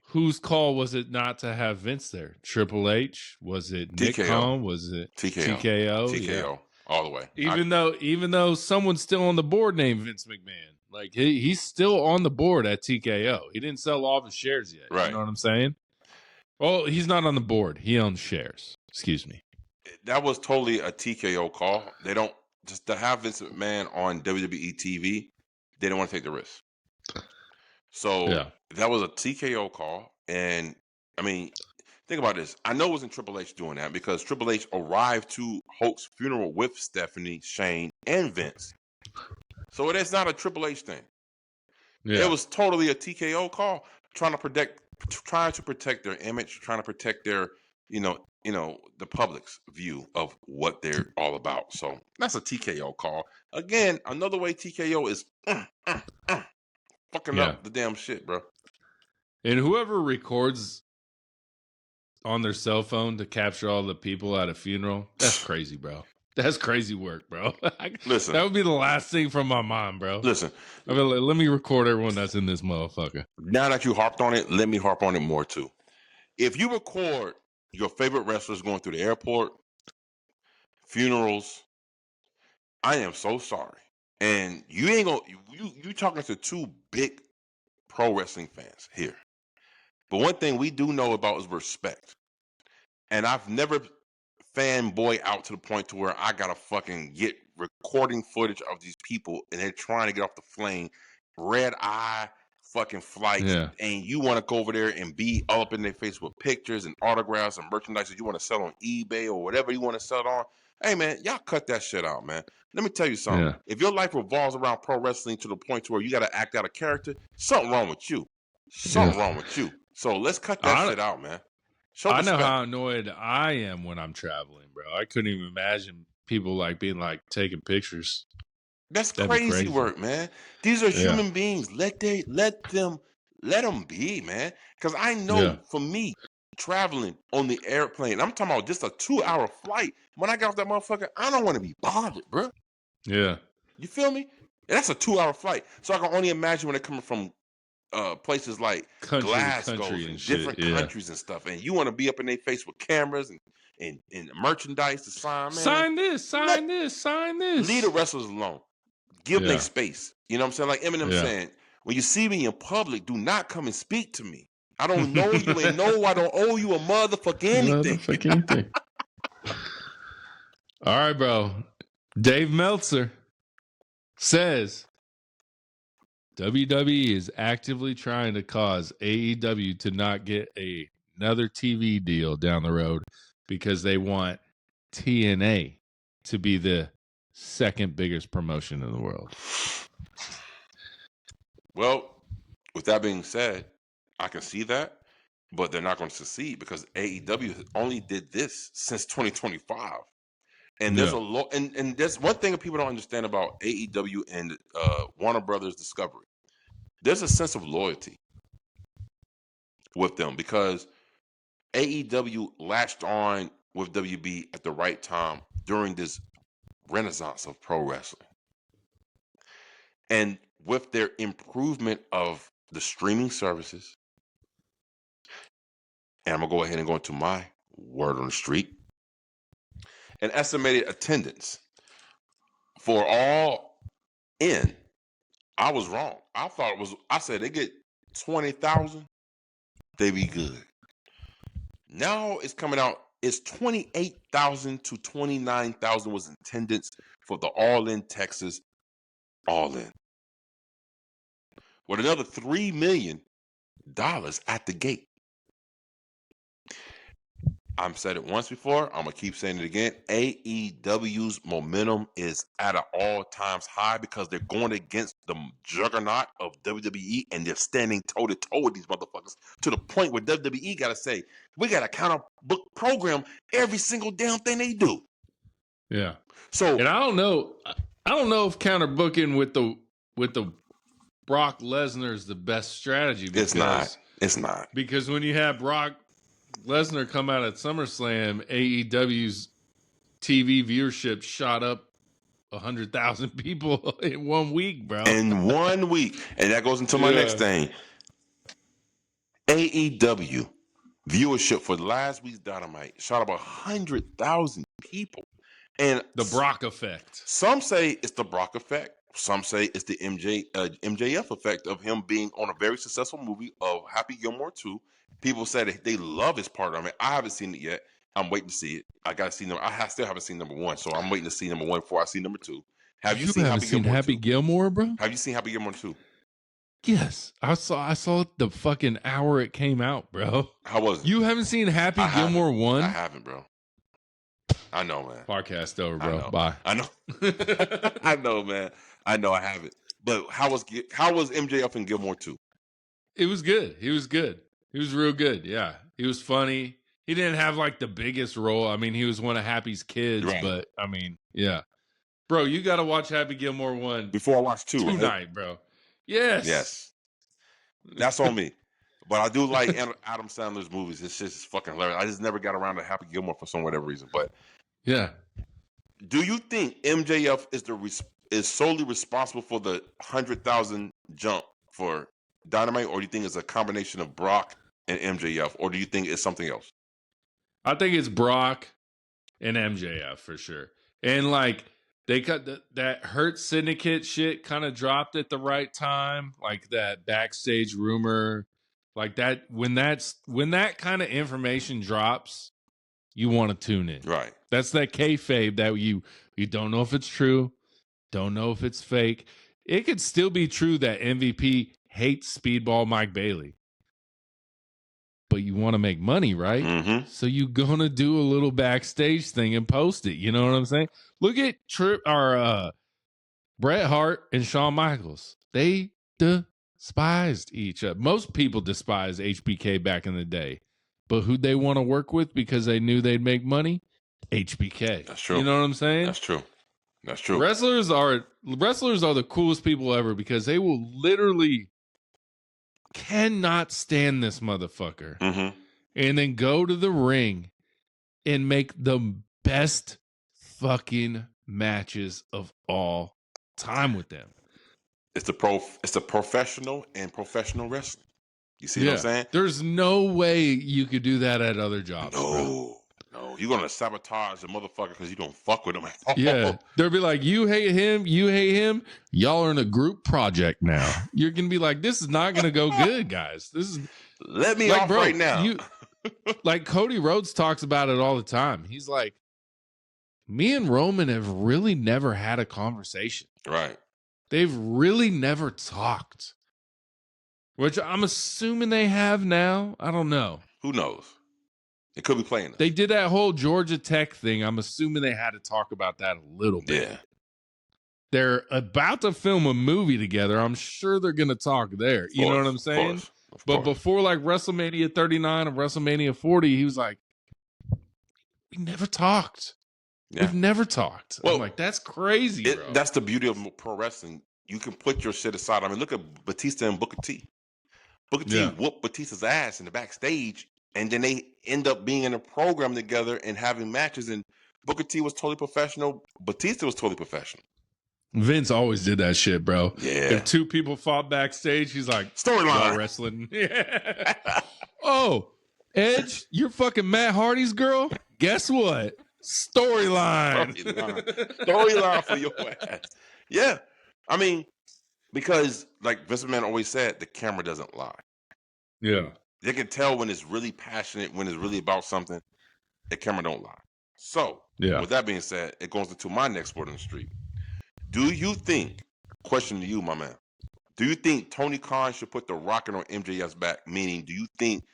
whose call was it not to have Vince there? Triple H? Was it Nick Khan? Was it TKO? TKO? TKO. All the way. Even though someone's still on the board named Vince McMahon, like he's still on the board at TKO. He didn't sell all of his shares yet. Right. You know what I'm saying? Well, he's not on the board. He owns shares. Excuse me. That was totally a TKO call. They don't just to have Vince McMahon on WWE TV. They didn't want to take the risk. So that was a TKO call. And I mean, think about this. I know it wasn't Triple H doing that because Triple H arrived to Hulk's funeral with Stephanie, Shane, and Vince. So it is not a Triple H thing. Yeah. It was totally a TKO call, trying to protect their image, trying to protect their, the public's view of what they're all about. So that's a TKO call. Again, another way TKO is fucking up the damn shit, bro. And whoever records on their cell phone to capture all the people at a funeral, that's crazy, bro. That's crazy work, bro. Listen. That would be the last thing from my mind, bro. Listen. I mean, let me record everyone that's in this motherfucker. Now that you harped on it, let me harp on it more, too. If you record your favorite wrestlers going through the airport, funerals, I am so sorry. And you ain't gonna, you talking to two big pro wrestling fans here. But one thing we do know about is respect. And I've never fanboy out to the point to where I gotta fucking get recording footage of these people and they're trying to get off the plane, red eye fucking flights, and you want to go over there and be all up in their face with pictures and autographs and merchandise that you want to sell on eBay or whatever you want to sell it on. Hey man, y'all cut that shit out, man. Let me tell you something. Yeah. If your life revolves around pro wrestling to the point to where you got to act out a character, something wrong with you. Something wrong with you. So let's cut that shit out, man. I know how annoyed I am when I'm traveling, bro. I couldn't even imagine people like being like taking pictures. That'd crazy work, man. These are human beings. Let them be, man. Because I know for me, traveling on the airplane, I'm talking about just a 2-hour flight. When I get off that motherfucker, I don't want to be bothered, bro. Yeah. You feel me? And that's a 2-hour flight. So I can only imagine when they're coming from places like Glasgow and different countries and stuff, and you want to be up in their face with cameras and merchandise to sign, man. Sign this. Leave the wrestlers alone. Give them space. You know what I'm saying? Like Eminem saying, when you see me in public, do not come and speak to me. I don't know you and no, I don't owe you a motherfucking anything. All right, bro. Dave Meltzer says WWE is actively trying to cause AEW to not get another TV deal down the road because they want TNA to be the second biggest promotion in the world. Well, with that being said, I can see that, but they're not going to succeed because AEW only did this since 2025. And there's a lot, and there's one thing that people don't understand about AEW and Warner Brothers Discovery. There's a sense of loyalty with them because AEW latched on with WB at the right time during this renaissance of pro wrestling. And with their improvement of the streaming services, and I'm going to go ahead and go into my word on the street, an estimated attendance for all in, I was wrong. I said they get 20,000, they be good. Now it's coming out, it's 28,000 to 29,000 was attendance for the All In Texas All In. With another $3 million at the gate. I've said it once before. I'm gonna keep saying it again. AEW's momentum is at an all-times high because they're going against the juggernaut of WWE, and they're standing toe to toe with these motherfuckers to the point where WWE got to say we got to counter book program every single damn thing they do. Yeah. So, and I don't know if counter booking with the Brock Lesnar is the best strategy. Because, it's not. Because when you have Brock Lesnar come out at SummerSlam, AEW's TV viewership shot up 100,000 people in 1 week, bro. In 1 week. And that goes into my next thing. AEW viewership for last week's Dynamite shot up 100,000 people. And the Brock effect. Some say it's the Brock effect. Some say it's the MJF effect of him being on a very successful movie of Happy Gilmore 2. People said they love his part of it. I haven't seen it yet. I'm waiting to see it. I got to see still haven't seen number 1, so I'm waiting to see number 1 before I see number 2. Have you seen Happy Gilmore, bro? Have you seen Happy Gilmore 2? Yes, I saw it the fucking hour it came out, bro. How was it? You haven't seen Happy Gilmore 1? I haven't, bro. I know, man. Podcast over, bro. Bye. I know. I know, man. I know I haven't. But how was MJF in Gilmore 2? It was good. He was good. He was real good. Yeah. He was funny. He didn't have like the biggest role. I mean, he was one of Happy's kids, right. But I mean, yeah. Bro, you got to watch Happy Gilmore 1 before I watch 2 tonight, right? Bro. Yes. Yes. That's on me. But I do like Adam Sandler's movies. It's just fucking hilarious. I just never got around to Happy Gilmore for some whatever reason. But yeah. Do you think MJF is solely responsible for the 100,000 jump for Dynamite, or do you think it's a combination of Brock and MJF, or do you think it's something else? I think it's Brock and MJF for sure. And like they cut that Hurt Syndicate shit kind of dropped at the right time, like that backstage rumor, like that when that kind of information drops, you want to tune in. Right. That's that kayfabe that you don't know if it's true, don't know if it's fake. It could still be true that MVP hates Speedball Mike Bailey. But you want to make money, right? Mm-hmm. So you gonna do a little backstage thing and post it. You know what I'm saying? Look at Bret Hart and Shawn Michaels. They despised each other. Most people despised HBK back in the day. But who'd they want to work with because they knew they'd make money? HBK. That's true. You know what I'm saying? That's true. That's true. Wrestlers are the coolest people ever because they will literally cannot stand this motherfucker, and then go to the ring and make the best fucking matches of all time with them. It's the professional and professional wrestling. You see what I'm saying? There's no way you could do that at other jobs. No, you're gonna sabotage the motherfucker because you don't fuck with him at all. Yeah, they'll be like, you hate him, y'all are in a group project now. You're gonna be like, this is not gonna go good, guys. This is let me off right now. Like Cody Rhodes talks about it all the time. He's like, me and Roman have really never had a conversation. Right. They've really never talked. Which I'm assuming they have now. I don't know. Who knows? It could be playing us. They did that whole Georgia Tech thing. I'm assuming they had to talk about that a little bit. Yeah. They're about to film a movie together. I'm sure they're going to talk there. You know what I'm saying? Of course. But before like WrestleMania 39 and WrestleMania 40, he was like, we never talked. Yeah. We've never talked. Well, I'm like, that's crazy, bro. That's the beauty of pro wrestling. You can put your shit aside. I mean, look at Batista and Booker T. Booker T whooped Batista's ass in the backstage, and then they end up being in a program together and having matches, and Booker T was totally professional. Batista was totally professional. Vince always did that shit, bro. Yeah. If two people fought backstage, he's like, storyline wrestling. Yeah. Oh, Edge, you're fucking Matt Hardy's girl? Guess what? Storyline for your ass. Yeah. I mean, because like Vince McMahon always said, the camera doesn't lie. Yeah. They can tell when it's really passionate, when it's really about something. The camera don't lie. So, with that being said, it goes into my next word on the street. Do you think, question to you, my man, do you think Tony Khan should put the rocket on MJF's back? Meaning, do you think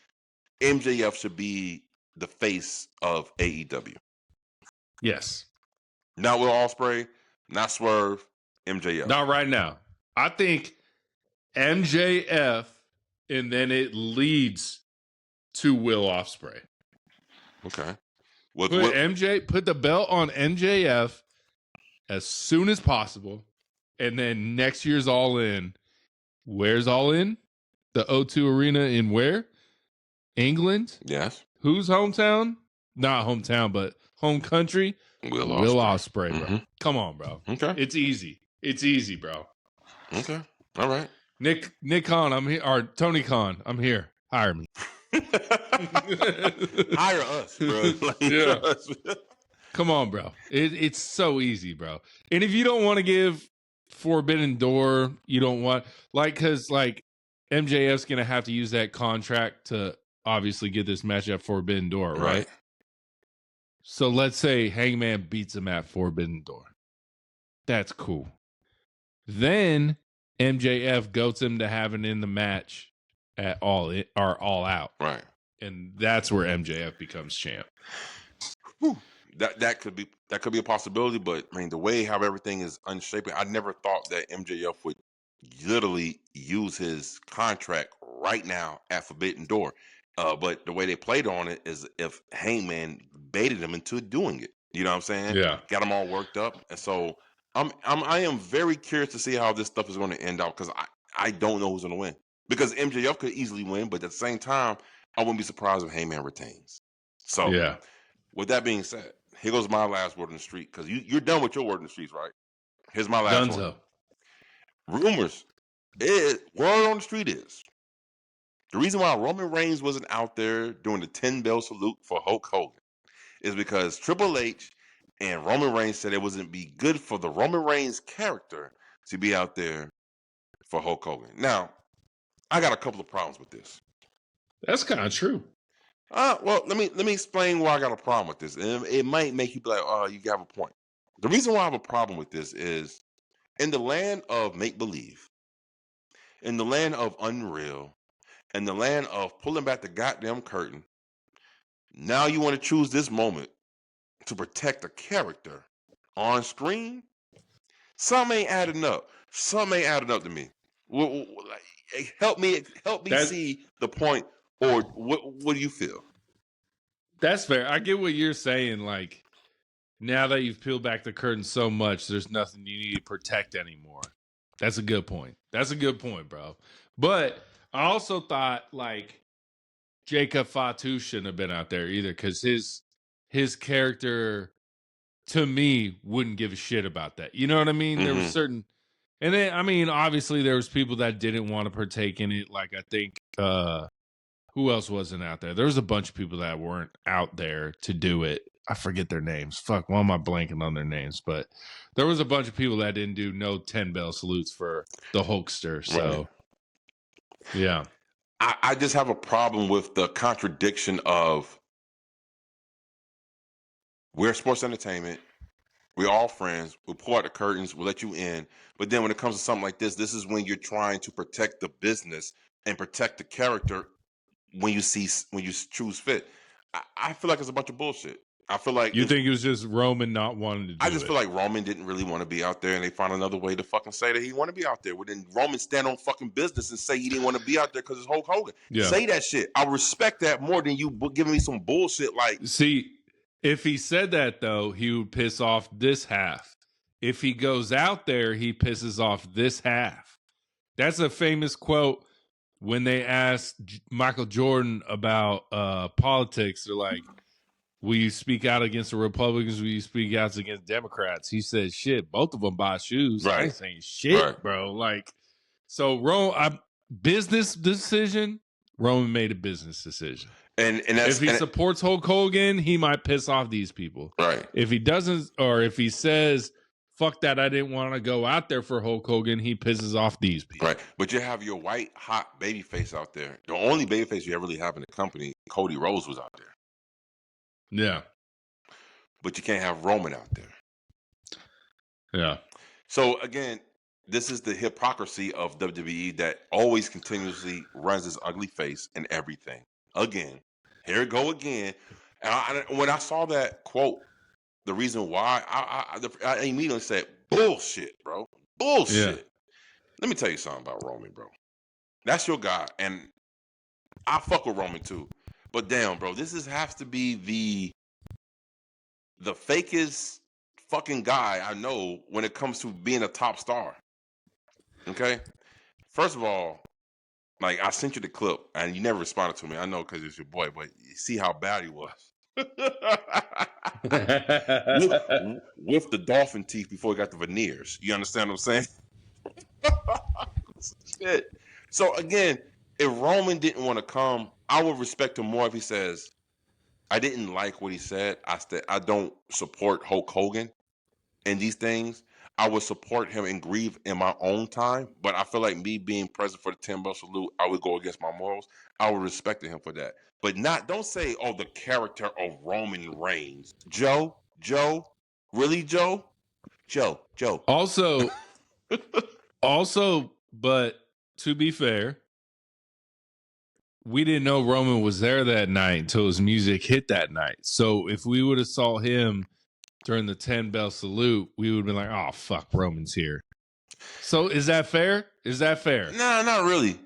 MJF should be the face of AEW. Yes. Not Will Ospreay, not Swerve, MJF. Not right now. I think MJF, and then it leads to Will Ospreay. Okay. Put the belt on MJF as soon as possible, and then next year's All In. Where's All In? The O2 Arena in where? England? Yes. Whose hometown? Not hometown, but home country. Will Ospreay, bro. Mm-hmm. Come on, bro. Okay. It's easy. It's easy, bro. Okay. All right. Nick Khan, I'm here. Or Tony Khan, I'm here. Hire me. Hire us, bro. Yeah. Come on, bro. It's so easy, bro. And if you don't want to give Forbidden Door, you don't want because MJF's gonna have to use that contract to obviously get this match at Forbidden Door, right? So let's say Hangman beats him at Forbidden Door. That's cool. Then MJF goats him to having in the match at All Out. Right. And that's where MJF becomes champ. Whew. That could be a possibility, but I mean the way how everything is unshaping, I never thought that MJF would literally use his contract right now at Forbidden Door. But the way they played on it is if Hangman baited him into doing it. You know what I'm saying? Yeah. Got him all worked up. And so I am very curious to see how this stuff is going to end out because I don't know who's going to win. Because MJF could easily win, but at the same time, I wouldn't be surprised if Hangman retains. So yeah. With that being said, here goes my last word on the street because you're done with your word on the streets, right? Here's my last one. Rumors. Word on the street is the reason why Roman Reigns wasn't out there doing the 10-bell salute for Hulk Hogan is because Triple H and Roman Reigns said it wasn't be good for the Roman Reigns character to be out there for Hulk Hogan. Now, I got a couple of problems with this. That's kind of true. Well, let me explain why I got a problem with this. And it might make you be like, oh, you have a point. The reason why I have a problem with this is in the land of make-believe, in the land of unreal, in the land of pulling back the goddamn curtain, now you want to choose this moment to protect a character on screen? Some ain't adding up. Some ain't adding up to me. Help me see the point, or what do you feel? That's fair. I get what you're saying. Like, now that you've peeled back the curtain so much, there's nothing you need to protect anymore. That's a good point. That's a good point, bro. But I also thought, like, Jacob Fatu shouldn't have been out there either because his character, to me, wouldn't give a shit about that. You know what I mean? Mm-hmm. There was certain... And then, I mean, obviously, there was people that didn't want to partake in it. Like, I think... who else wasn't out there? There was a bunch of people that weren't out there to do it. I forget their names. Fuck, why am I blanking on their names? But there was a bunch of people that didn't do no 10-bell salutes for the Hulkster. So, yeah. I just have a problem with the contradiction of we're sports entertainment. We're all friends. We'll pull out the curtains. We'll let you in. But then when it comes to something like this is when you're trying to protect the business and protect the character when you choose fit. I feel like it's a bunch of bullshit. I feel like you think it was just Roman not wanting to do it. I just feel like Roman didn't really want to be out there, and they found another way to fucking say that he wanted to be out there. Well, then Roman stand on fucking business and say he didn't want to be out there because it's Hulk Hogan. Yeah. Say that shit. I respect that more than you giving me some bullshit like. See, if he said that though, he would piss off this half. If he goes out there, he pisses off this half. That's a famous quote. When they asked Michael Jordan about politics, they're like, will you speak out against the Republicans? Will you speak out against Democrats? He said, shit, both of them buy shoes. Right. I ain't saying shit, bro. Like, so business decision, Roman made a business decision. And if he supports Hulk Hogan, he might piss off these people. Right. If he doesn't, or if he says, fuck that, I didn't want to go out there for Hulk Hogan, he pisses off these people. Right. But you have your white, hot baby face out there. The only baby face you ever really have in the company, Cody Rhodes, was out there. Yeah. But you can't have Roman out there. Yeah. So, again, this is the hypocrisy of WWE that always continuously runs this ugly face in everything. Again. Here it go again. And when I saw that quote, the reason why, I immediately said, bullshit, bro. Bullshit. Yeah. Let me tell you something about Roman, bro. That's your guy. And I fuck with Roman too. But damn, bro, this has to be the fakest fucking guy I know when it comes to being a top star. Okay? First of all, like, I sent you the clip and you never responded to me. I know because it's your boy, but you see how bad he was. with the dolphin teeth before he got the veneers. You understand what I'm saying? Shit. So again, if Roman didn't want to come, I would respect him more if he says, I didn't like what he said. I don't support Hulk Hogan in these things. I would support him and grieve in my own time, but I feel like me being present for the 10-bell salute, I would go against my morals. I would respect him for that. But don't say, oh, the character of Roman Reigns. Joe, really, Joe? Joe. Also, but to be fair, we didn't know Roman was there that night until his music hit that night. So if we would have saw him during the 10-bell salute, we would have been like, oh, fuck, Roman's here. So is that fair? No, not really.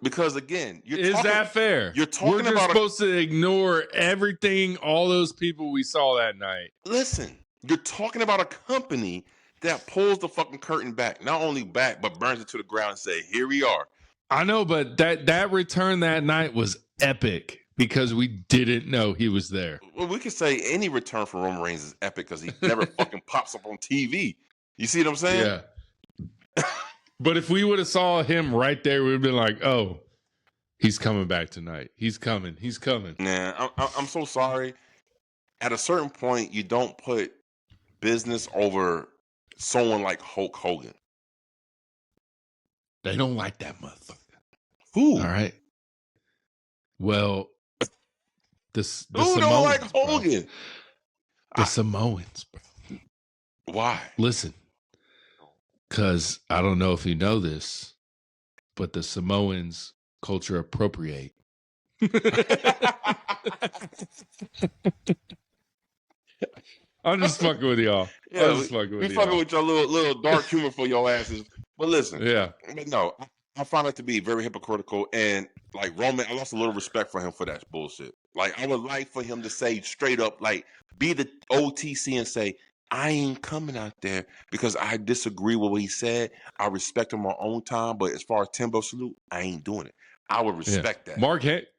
Because again, that fair? You're talking We're about supposed to ignore everything, all those people we saw that night. Listen, you're talking about a company that pulls the fucking curtain back, not only back, but burns it to the ground and say, here we are. I know, but that return that night was epic because we didn't know he was there. Well, we could say any return from Roman Reigns is epic because he never fucking pops up on TV. You see what I'm saying? Yeah. But if we would have saw him right there, we'd have been like, oh, he's coming back tonight. He's coming. Nah, I'm so sorry. At a certain point, you don't put business over someone like Hulk Hogan. They don't like that motherfucker. Who? All right. Well, the Who Samoans, don't like Hogan? Bro. The Samoans, bro. Why? Listen, because I don't know if you know this, but the Samoans culture appropriate. I'm just fucking with y'all. Yeah, we fucking with your little dark humor for your asses. But listen, yeah. But no, I find it to be very hypocritical. And like Roman, I lost a little respect for him for that bullshit. Like, I would like for him to say straight up, like, be the OTC and say, I ain't coming out there because I disagree with what he said. I respect him my own time, but as far as 10-bell salute, I ain't doing it. I would respect that.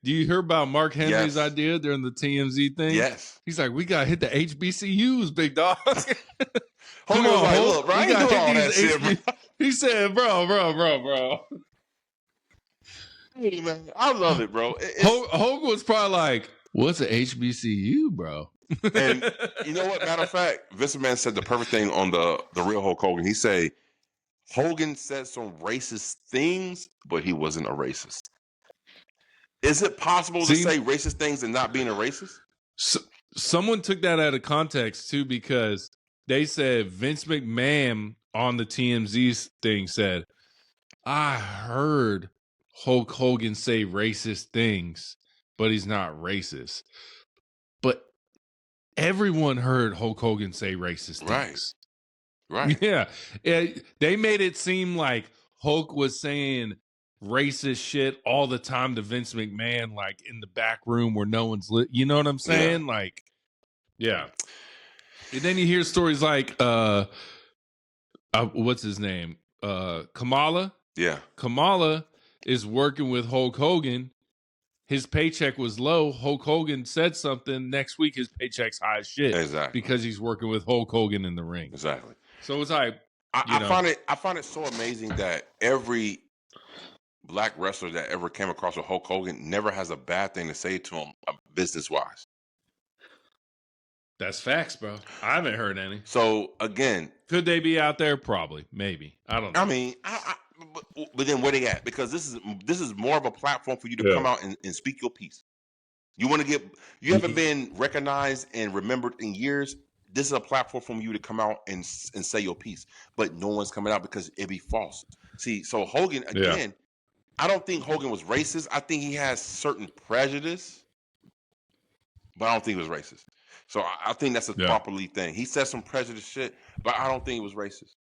Do you hear about Mark Henry's idea during the TMZ thing? Yes. He's like, we got to hit the HBCUs, big dog. Come on, like, look, bro, I ain't doing all that shit, bro. He said, bro. Hey, man, I love it, bro. Hogan was probably like, what's an HBCU, bro? And you know what? Matter of fact, Vince McMahon said the perfect thing on the real Hulk Hogan. He said, Hogan said some racist things, but he wasn't a racist. Is it possible to say racist things and not being a racist? Someone took that out of context, too, because they said Vince McMahon on the TMZ thing said, I heard Hulk Hogan say racist things, but he's not racist. But everyone heard Hulk Hogan say racist things. Right. Yeah. They made it seem like Hulk was saying racist shit all the time to Vince McMahon, like in the back room where no one's lit. You know what I'm saying? Yeah. Like, yeah. And then you hear stories like, what's his name? Kamala. Yeah. Kamala is working with Hulk Hogan. His paycheck was low. Hulk Hogan said something. Next week, his paycheck's high as shit. Exactly. Because he's working with Hulk Hogan in the ring. Exactly. So it's like, I find it so amazing that every black wrestler that ever came across with Hulk Hogan never has a bad thing to say to him business wise. That's facts, bro. I haven't heard any. So again, could they be out there? Probably, maybe. I don't know. I mean, but then where they at? Because this is more of a platform for you to come out and speak your piece. You want to you haven't been recognized and remembered in years. This is a platform for you to come out and say your piece. But no one's coming out because it'd be false. See, so Hogan again. I don't think Hogan was racist. I think he has certain prejudice. but I don't think it was racist. So I think that's a properly thing. He said some prejudice shit, but I don't think it was racist.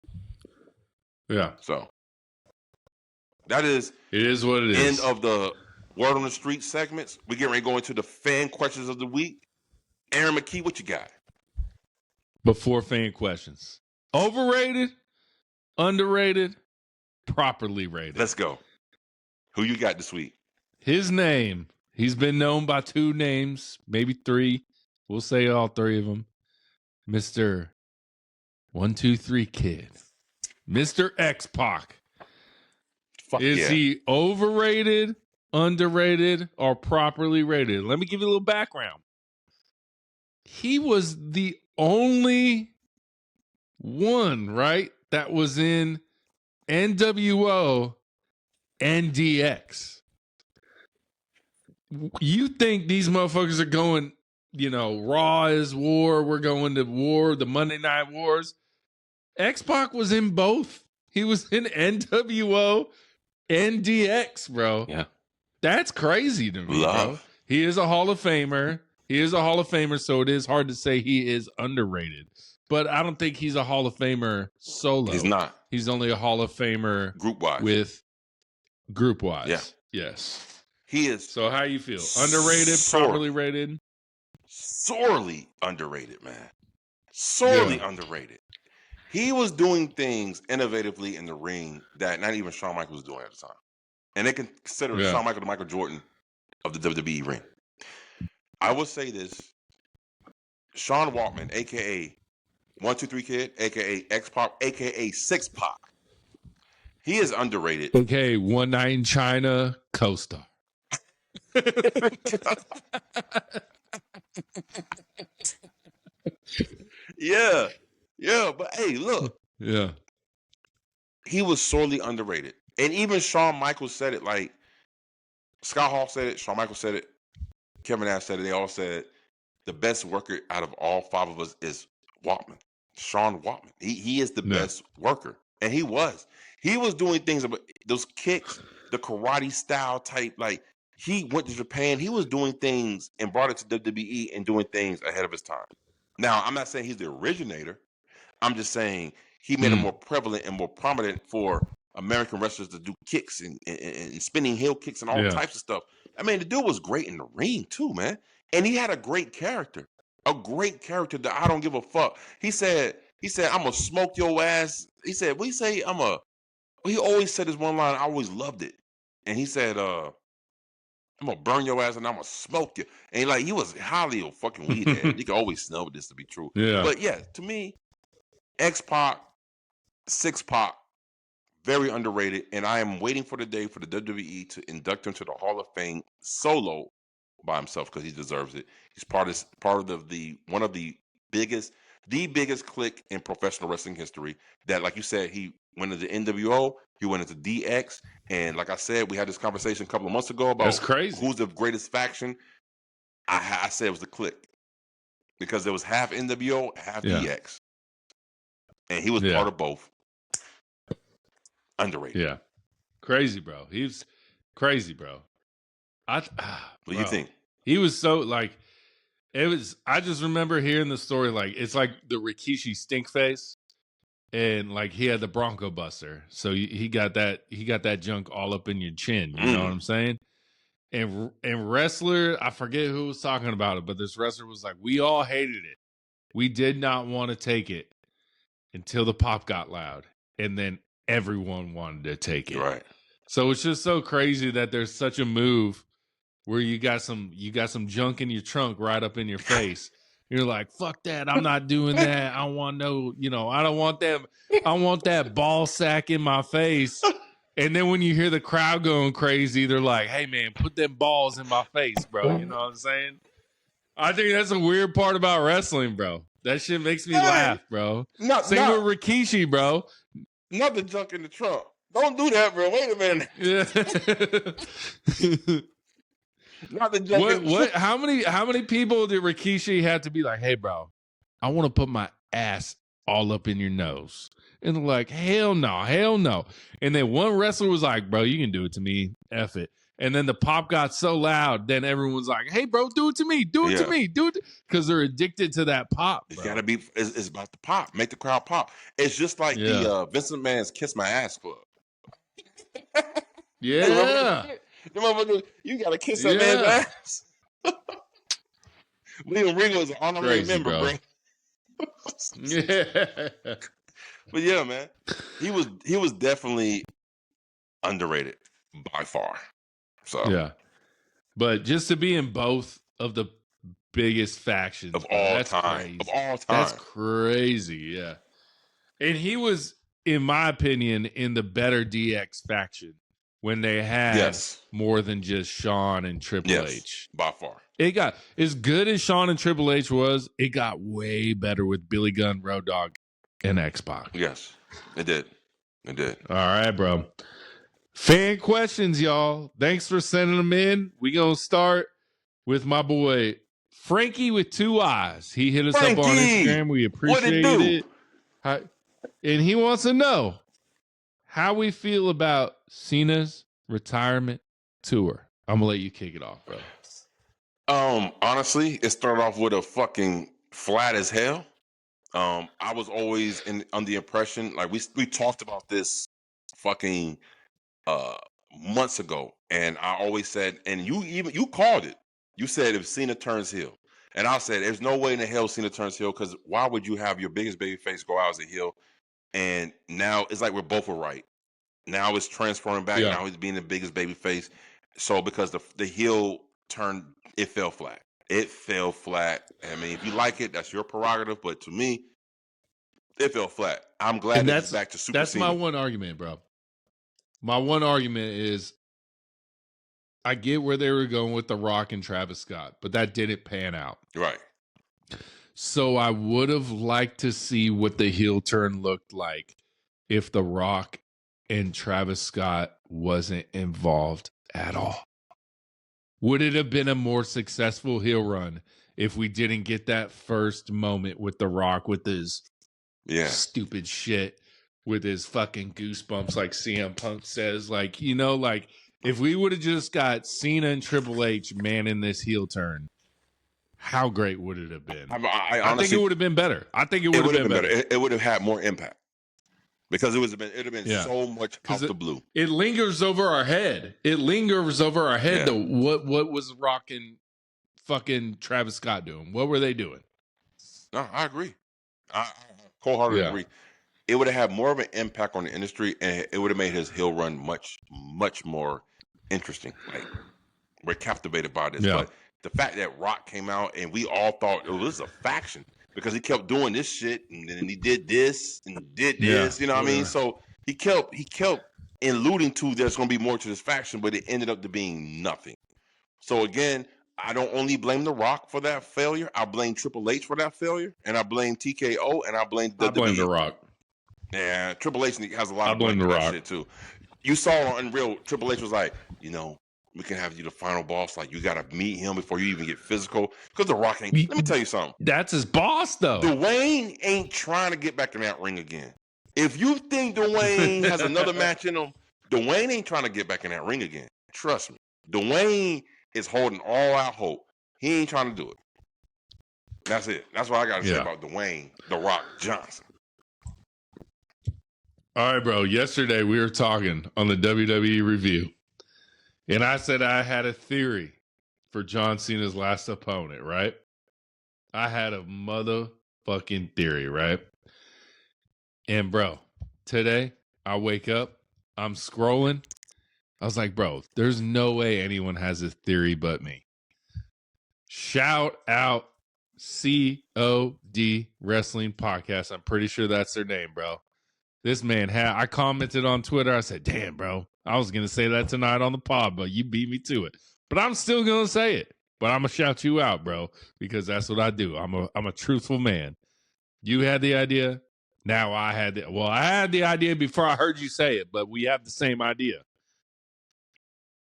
Yeah. So that is it is what it is. End of the Word on the Street segments. We get ready to go into the fan questions of the week. Aaron McKee, what you got? Before fan questions. Overrated, underrated, properly rated. Let's go. Who you got this week? His name. He's been known by 2 names, maybe 3. We'll say all 3 of them. Mr. 1-2-3 Kid. Mr. X-Pac. Is he overrated, underrated, or properly rated? Let me give you a little background. He was the only one, right, that was in NWO and DX. You think these motherfuckers are going, Raw is war, we're going to war, the Monday Night Wars. X-Pac was in both. He was in NWO and DX, bro. Yeah. That's crazy to me, bro. He is a Hall of Famer. So it is hard to say he is underrated. But I don't think he's a Hall of Famer solo. He's not. He's only a Hall of Famer group-wise. Group-wise. Yeah. Yes. He is. So how you feel? Underrated, properly rated? Sorely underrated, man. Sorely underrated. He was doing things innovatively in the ring that not even Shawn Michaels was doing at the time. And they can consider Shawn Michaels the Michael Jordan of the WWE ring. I will say this. Sean Waltman, a.k.a. 1-2-3 Kid, a.k.a. X-Pac, a.k.a. 6-Pac. He is underrated. Okay, One Night in China, co-star. Yeah. Yeah, but hey, look. Yeah. He was sorely underrated. And even Shawn Michaels said it, like Scott Hall said it, Shawn Michaels said it, Kevin Nash said it, they all said the best worker out of all 5 of us is Waltman. Sean Waltman. He is the best worker. And he was. He was doing things about those kicks, the karate style type, like he went to Japan. He was doing things and brought it to WWE and doing things ahead of his time. Now, I'm not saying he's the originator. I'm just saying he made it more prevalent and more prominent for American wrestlers to do kicks and spinning heel kicks and all types of stuff. I mean, the dude was great in the ring too, man. And he had a great character that I don't give a fuck. He said, I'm going to smoke your ass. He said, he always said this one line. I always loved it. And he said, I'm going to burn your ass and I'm going to smoke you. And he was highly a fucking weed head. You can always smell this to be true. Yeah. But yeah, to me, X-Pac, 6-Pac, very underrated. And I am waiting for the day for the WWE to induct him to the Hall of Fame solo by himself because he deserves it. He's part of the one of the biggest clique in professional wrestling history. That, like you said, he went into NWO, he went into DX, and like I said, we had this conversation a couple of months ago about that's crazy. Who's the greatest faction. I said it was the clique because there was half NWO, half DX, and he was part of both. Underrated. Yeah, crazy, bro. He's crazy, bro. What do you think? He was so like, it was. I just remember hearing the story. Like, it's like the Rikishi stink face, and like he had the Bronco Buster, so he got that junk all up in your chin. You know what I'm saying? And wrestler, I forget who was talking about it, but this wrestler was like, we all hated it. We did not want to take it until the pop got loud, and then everyone wanted to take it. Right. So it's just so crazy that there's such a move where you got some junk in your trunk right up in your face. You're like, fuck that. I'm not doing that. I want no, I don't want that. I want that ball sack in my face. And then when you hear the crowd going crazy, they're like, hey man, put them balls in my face, bro. You know what I'm saying? I think that's a weird part about wrestling, bro. That shit makes me laugh, bro. Same with Rikishi, bro. Not the junk in the trunk. Don't do that, bro. Wait a minute. Yeah. Not the junk. What? How many people did Rikishi have to be like, hey, bro, I want to put my ass all up in your nose? And they're like, hell no. And then one wrestler was like, bro, you can do it to me. F it. And then the pop got so loud, then everyone's like, hey, bro, do it to me. Do it to me. Do it. Because they're addicted to that pop, bro. It's got to be, it's about the pop. Make the crowd pop. It's just like the Vincent McMahon's Kiss My Ass Club. Yeah. You got to kiss that man's ass. William Regal is an honorary member, bro. Yeah. But yeah, man, he was definitely underrated by far. So yeah, but just to be in both of the biggest factions of all time, that's crazy. Yeah, and he was, in my opinion, in the better DX faction when they had more than just Shawn and Triple H. By far. It got, as good as Shawn and Triple H was, it got way better with Billy Gunn, Road Dogg, and X-Pac. Yes, it did. It did. All right, bro. Fan questions, y'all. Thanks for sending them in. We gonna start with my boy Frankie with 2 eyes. He hit us up on Instagram. We appreciate it. And he wants to know how we feel about Cena's retirement tour. I'm gonna let you kick it off, bro. Honestly, it started off with a fucking flat as hell. I was always on the impression, like we talked about this fucking months ago, and I always said, and you called it. You said if Cena turns heel, and I said there's no way in the hell Cena turns heel, because why would you have your biggest baby face go out as a heel? And now it's like we're both were right. Now it's transferring back. Now he's being the biggest baby face. So because the heel turn, it fell flat. It fell flat. I mean, if you like it, that's your prerogative. But to me, it fell flat. I'm glad that it's back to Super Cena. That's my one argument, bro. My one argument is I get where they were going with The Rock and Travis Scott, but that didn't pan out. Right. So I would have liked to see what the heel turn looked like if The Rock and Travis Scott wasn't involved at all. Would it have been a more successful heel run if we didn't get that first moment with The Rock with his stupid shit, with his fucking goosebumps, like CM Punk says? Like, you know, like if we would have just got Cena and Triple H manning this heel turn, how great would it have been? I honestly, I think it would have been better. I think it would have been better. It would have had more impact. Because it would have been so much out the blue. It lingers over our head. What was Rock and fucking Travis Scott doing? What were they doing? No, I agree. I wholeheartedly agree. It would have had more of an impact on the industry, and it would have made his heel run much, much more interesting. Like, we're captivated by this. But the fact that Rock came out and we all thought it was a faction, because he kept doing this shit, and then he did this and did this, you know what I mean? So he kept alluding to there's going to be more to this faction, but it ended up to being nothing. So again, I don't only blame The Rock for that failure. I blame Triple H for that failure, and I blame TKO, and I blame The Rock. Yeah, Triple H has a lot of blame blame The for Rock. that shit too. You saw on Unreal, Triple H was like, you know, we can have you the final boss. Like, you got to meet him before you even get physical. Because The Rock ain't... Let me tell you something. That's his boss, though. Dwayne ain't trying to get back in that ring again. If you think Dwayne has another match in him, Dwayne ain't trying to get back in that ring again. Trust me. Dwayne is holding all out hope. He ain't trying to do it. That's it. That's what I got to say about Dwayne The Rock Johnson. All right, bro. Yesterday, we were talking on the WWE review. And I said I had a theory for John Cena's last opponent, right? I had a motherfucking theory, right? And bro, today I wake up, I'm scrolling. I was like, bro, there's no way anyone has a theory but me. Shout out COD Wrestling Podcast. I'm pretty sure that's their name, bro. This man I commented on Twitter. I said, damn, bro. I was going to say that tonight on the pod, but you beat me to it. But I'm still going to say it. But I'm going to shout you out, bro, because that's what I do. I'm a truthful man. You had the idea. Now I had the idea before I heard you say it, but we have the same idea.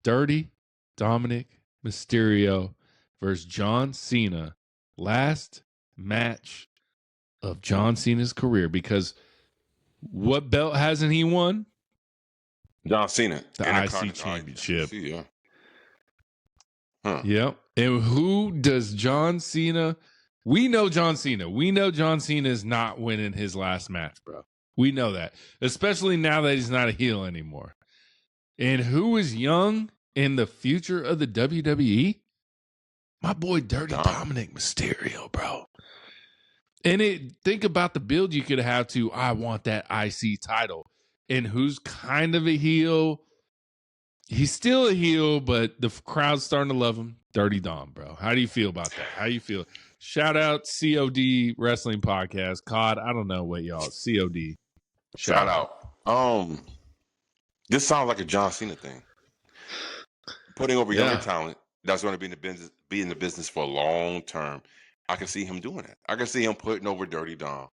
Dirty Dominic Mysterio versus John Cena. Last match of John Cena's career, because what belt hasn't he won? John Cena. The IC Championship. Huh. Yep. And who does John Cena? We know John Cena. We know John Cena is not winning his last match, bro. We know that, especially now that he's not a heel anymore. And who is young in the future of the WWE? My boy, Dirty Dominic Mysterio, bro. And think about the build you could have to, I want that IC title. And who's kind of a heel? He's still a heel, but the crowd's starting to love him. Dirty Dom, bro. How do you feel about that? How you feel? Shout out COD Wrestling Podcast. COD, I don't know what y'all. COD. Shout out. This sounds like a John Cena thing. Putting over younger talent that's going to be in the business for a long term. I can see him doing that. I can see him putting over Dirty Dom.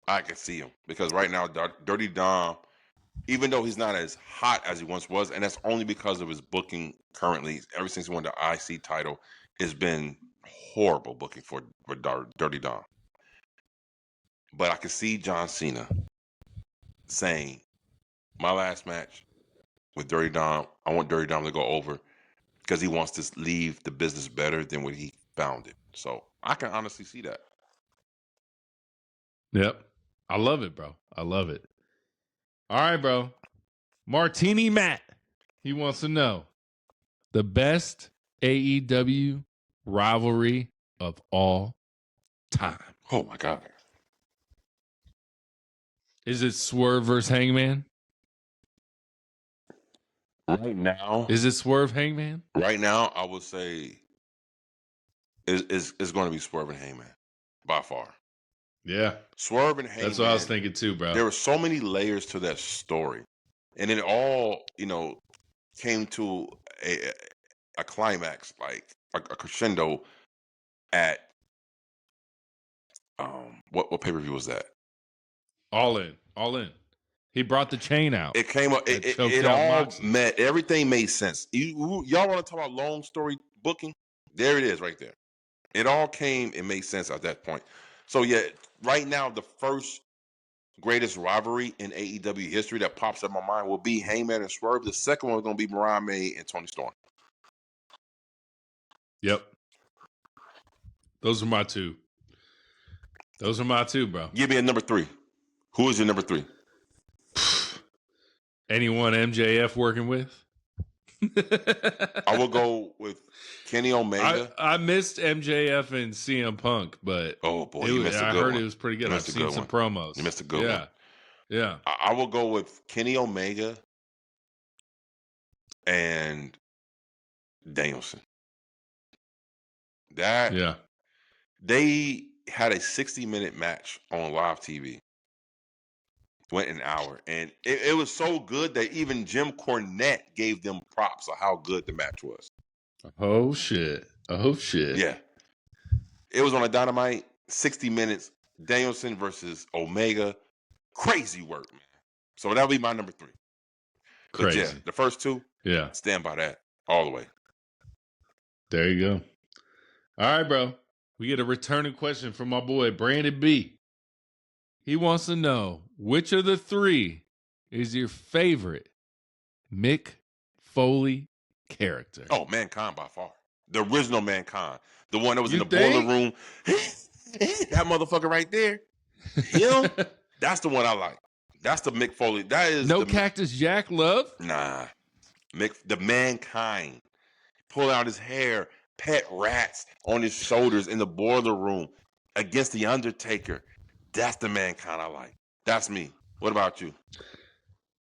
I can see him because right now, Dirty Dom, even though he's not as hot as he once was, and that's only because of his booking currently, ever since he won the IC title, it's been horrible booking for Dirty Dom. But I can see John Cena saying, my last match with Dirty Dom, I want Dirty Dom to go over because he wants to leave the business better than when he found it. So I can honestly see that. Yep. I love it, bro. I love it. All right, bro. Martini Matt. He wants to know the best AEW rivalry of all time. Oh, my God. Is it Swerve versus Hangman? Right now. Is it Swerve Hangman? Right now, I would say it's going to be Swerve and Hangman by far. Yeah. Swerve and Hangman. That's what I was thinking too, bro. There were so many layers to that story. And it all, came to a climax, like a crescendo at what pay-per-view was that? All in. He brought the chain out. It came up. It all met. Everything made sense. Y'all want to talk about long story booking? There it is, right there. It all came and made sense at that point. So yeah, right now the first greatest rivalry in AEW history that pops up in my mind will be Hangman and Swerve. The second one is going to be Mariah May and Toni Storm. Yep. Those are my two. Bro. Give me a number 3. Who is your number 3? Anyone MJF working with? I will go with Kenny Omega. I missed MJF and CM Punk, but oh boy, you missed a good one. I heard it was pretty good. I've seen some promos. You missed a good one. Yeah. I will go with Kenny Omega and Danielson. They had a 60-minute match on live TV. Went an hour, and it was so good that even Jim Cornette gave them props of how good the match was. Oh shit! Yeah, it was on a Dynamite. 60 minutes. Danielson versus Omega. Crazy work, man. So that'll be my number 3. Crazy. But yeah, the first 2. Yeah, stand by that all the way. There you go. All right, bro. We get a returning question from my boy Brandon B. He wants to know which of the 3 is your favorite Mick Foley character. Oh, Mankind by far. The original Mankind. The one that was in the boiler room. That motherfucker right there. Him? That's the one I like. That's the Mick Foley. That is no Cactus Jack love? Nah. The Mankind. Pull out his hair. Pet rats on his shoulders in the boiler room against the Undertaker. That's the Mankind I like. That's me. What about you?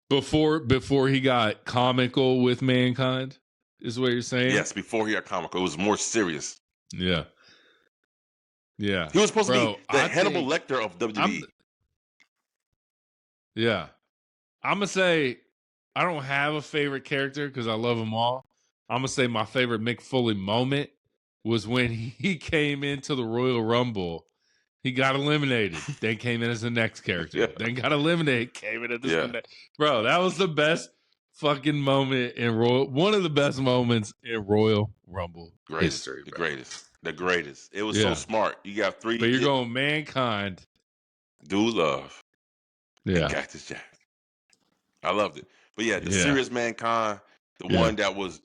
Before he got comical with Mankind, is what you're saying? Yes, before he got comical. It was more serious. Yeah. He was supposed to be the Hannibal Lecter of WWE. Yeah. I'm going to say I don't have a favorite character because I love them all. I'm going to say my favorite Mick Foley moment was when he came into the Royal Rumble. He got eliminated. Then came in as the next character. Yeah. Then got eliminated. Came in as the next. Bro, that was the best fucking moment in one of the best moments in Royal Rumble history. Bro. The greatest. It was so smart. You got 3. But you're going Mankind. Dude Love. Yeah. And Cactus Jack. I loved it. But yeah, the serious Mankind, the one that was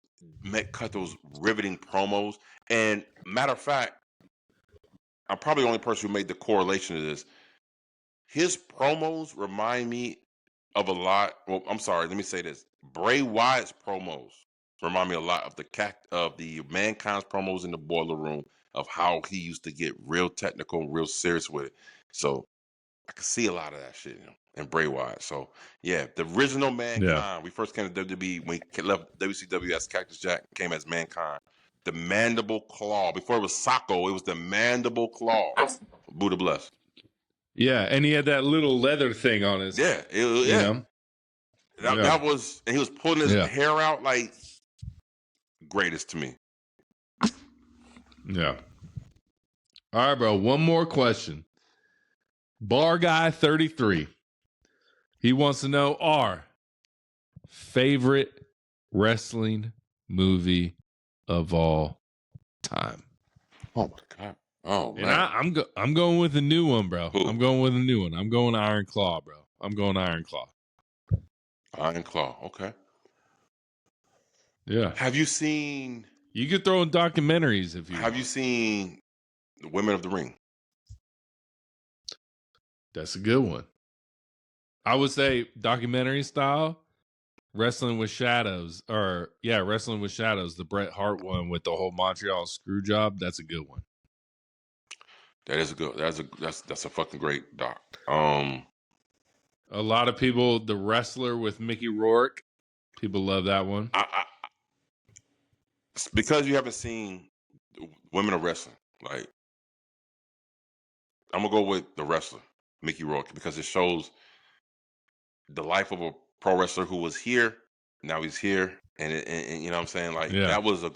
cut those riveting promos. And matter of fact, I'm probably the only person who made the correlation to this. His promos remind me of a lot. Well, I'm sorry. Let me say this. Bray Wyatt's promos remind me a lot of the Mankind's promos in the Boiler Room, of how he used to get real technical and real serious with it. So I can see a lot of that shit in Bray Wyatt. So yeah, the original Mankind. We first came to WWE when he left WCW as Cactus Jack, came as Mankind. The Mandible Claw. Before it was Socko, it was the Mandible Claw. Buddha bless. Yeah, and he had that little leather thing on his. Yeah, you know? That was, and he was pulling his hair out like greatest to me. Yeah. All right, bro. One more question. Bar Guy 33. He wants to know our favorite wrestling movie of all time. Oh my God. Oh man. And I'm going with a new one, bro. Who? I'm going with a new one. I'm going Iron Claw, bro. I'm going Iron Claw. Iron Claw. Okay. Yeah. Have you seen? You could throw in documentaries if you. Have you seen the Women of the Ring? That's a good one. I would say documentary style, Wrestling with Shadows, Wrestling with Shadows, the Bret Hart one with the whole Montreal screw job. That's a good one. That is a good. That's a fucking great doc. A lot of people, The Wrestler with Mickey Rourke, people love that one. Because you haven't seen Women of Wrestling, like, I'm gonna go with The Wrestler, Mickey Rourke, because it shows the life of a pro wrestler who was here, now he's here, and you know what I'm saying? Like, that was a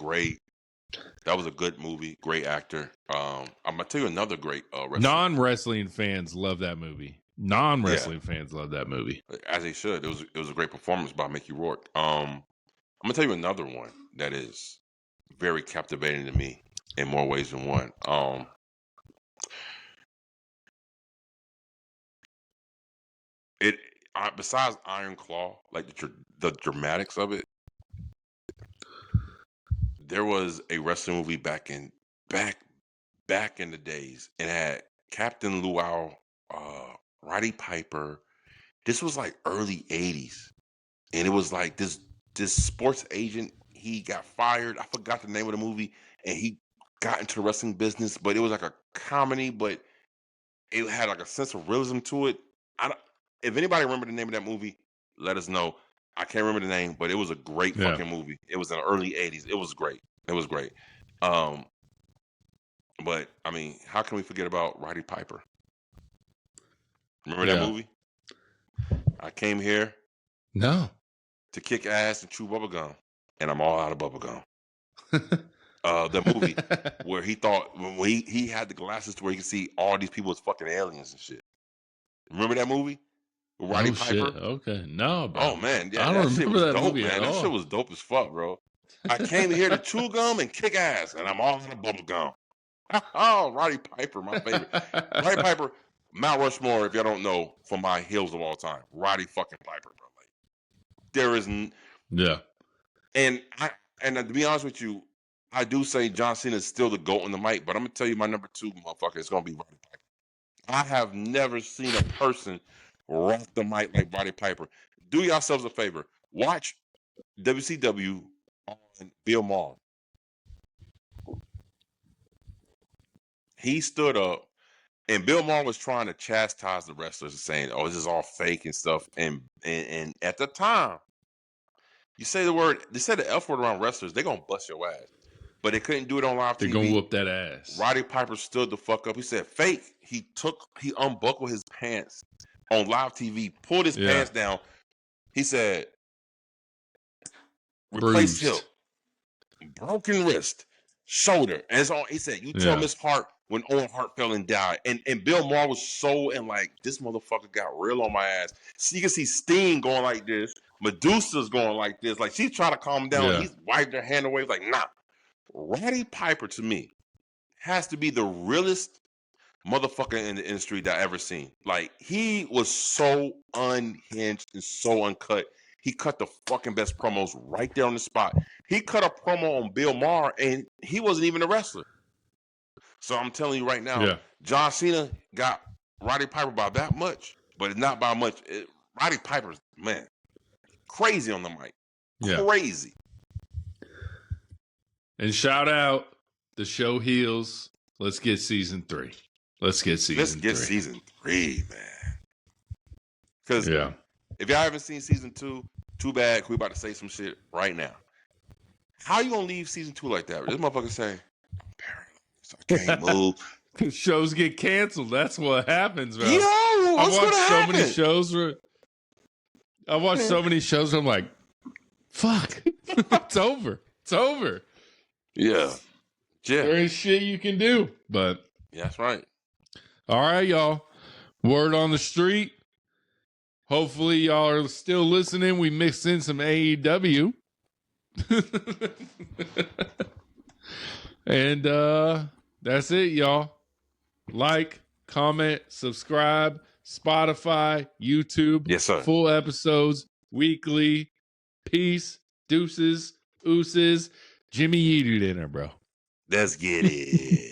good movie, great actor. I'm gonna tell you another great wrestler. Non-wrestling fans love that movie. Fans love that movie. As they should. It was a great performance by Mickey Rourke. I'm gonna tell you another one that is very captivating to me in more ways than one. Besides Iron Claw, like the dramatics of it, there was a wrestling movie back in the days, and had Captain Luau, Roddy Piper. This was like early 80s, and it was like this sports agent. He got fired. I forgot the name of the movie, and he got into the wrestling business. But it was like a comedy, but it had like a sense of realism to it. If anybody remember the name of that movie, let us know. I can't remember the name, but it was a great fucking movie. It was in the early 80s. It was great. But I mean, how can we forget about Roddy Piper? Remember that movie? I came here to kick ass and chew bubblegum, and I'm all out of bubblegum. The movie where he thought, when he had the glasses to where he could see all these people as fucking aliens and shit. Remember that movie? With Roddy Piper? Shit. Okay. No, bro. Oh man, yeah, I don't remember that dope, movie man. That shit was dope as fuck, bro. I came here to chew gum and kick ass, and I'm all out of bubblegum. Oh, Roddy Piper, my favorite. Roddy Piper, Mount Rushmore, if y'all don't know, for my heels of all time. Roddy fucking Piper, bro. Like, there is and to be honest with you, I do say John Cena is still the GOAT on the mic, but I'm gonna tell you my number 2 motherfucker is gonna be Roddy Piper. I have never seen a person rock the mic like Roddy Piper. Do yourselves a favor. Watch WCW on Bill Maher. He stood up, and Bill Maher was trying to chastise the wrestlers and saying, "Oh, this is all fake and stuff." And at the time, they said the F word around wrestlers, they're gonna bust your ass. But they couldn't do it on live TV. They're gonna whoop that ass. Roddy Piper stood the fuck up. He said, "Fake." He unbuckled his pants on live TV, pulled his pants down. He said, "Replace hip, broken wrist, shoulder." And he said, "You tell Miss Hart when Owen Hart fell and died." And Bill Maher was this motherfucker got real on my ass. So you can see Steen going like this, Medusa's going like this. Like, she's trying to calm him down. Yeah. He's wiping her hand away. Like, nah. Roddy Piper, to me, has to be the realest motherfucker in the industry that I ever seen. Like, he was so unhinged and so uncut. he cut the fucking best promos right there on the spot. He cut a promo on Bill Maher, and he wasn't even a wrestler. So I'm telling you right now, John Cena got Roddy Piper by that much, but not by much. Roddy Piper's, man, crazy on the mic. Crazy. And shout out the show Heelz. Let's get season 3. Let's get season 3, man. Because if y'all haven't seen season 2, too bad. We about to say some shit right now. How you gonna leave season 2 like that? This motherfucker say, I can't move. Shows get canceled. That's what happens, bro. Yo, what's gonna happen? Many shows where I watched so many shows. I'm like, fuck, it's over. It's over. Yeah. There is shit you can do, but that's right. All right, y'all. Word on the street. Hopefully, y'all are still listening. We mixed in some AEW. And that's it, y'all. Like, comment, subscribe, Spotify, YouTube. Yes, sir. Full episodes, weekly. Peace, deuces, ooses. Jimmy Eater dinner, bro. Let's get it.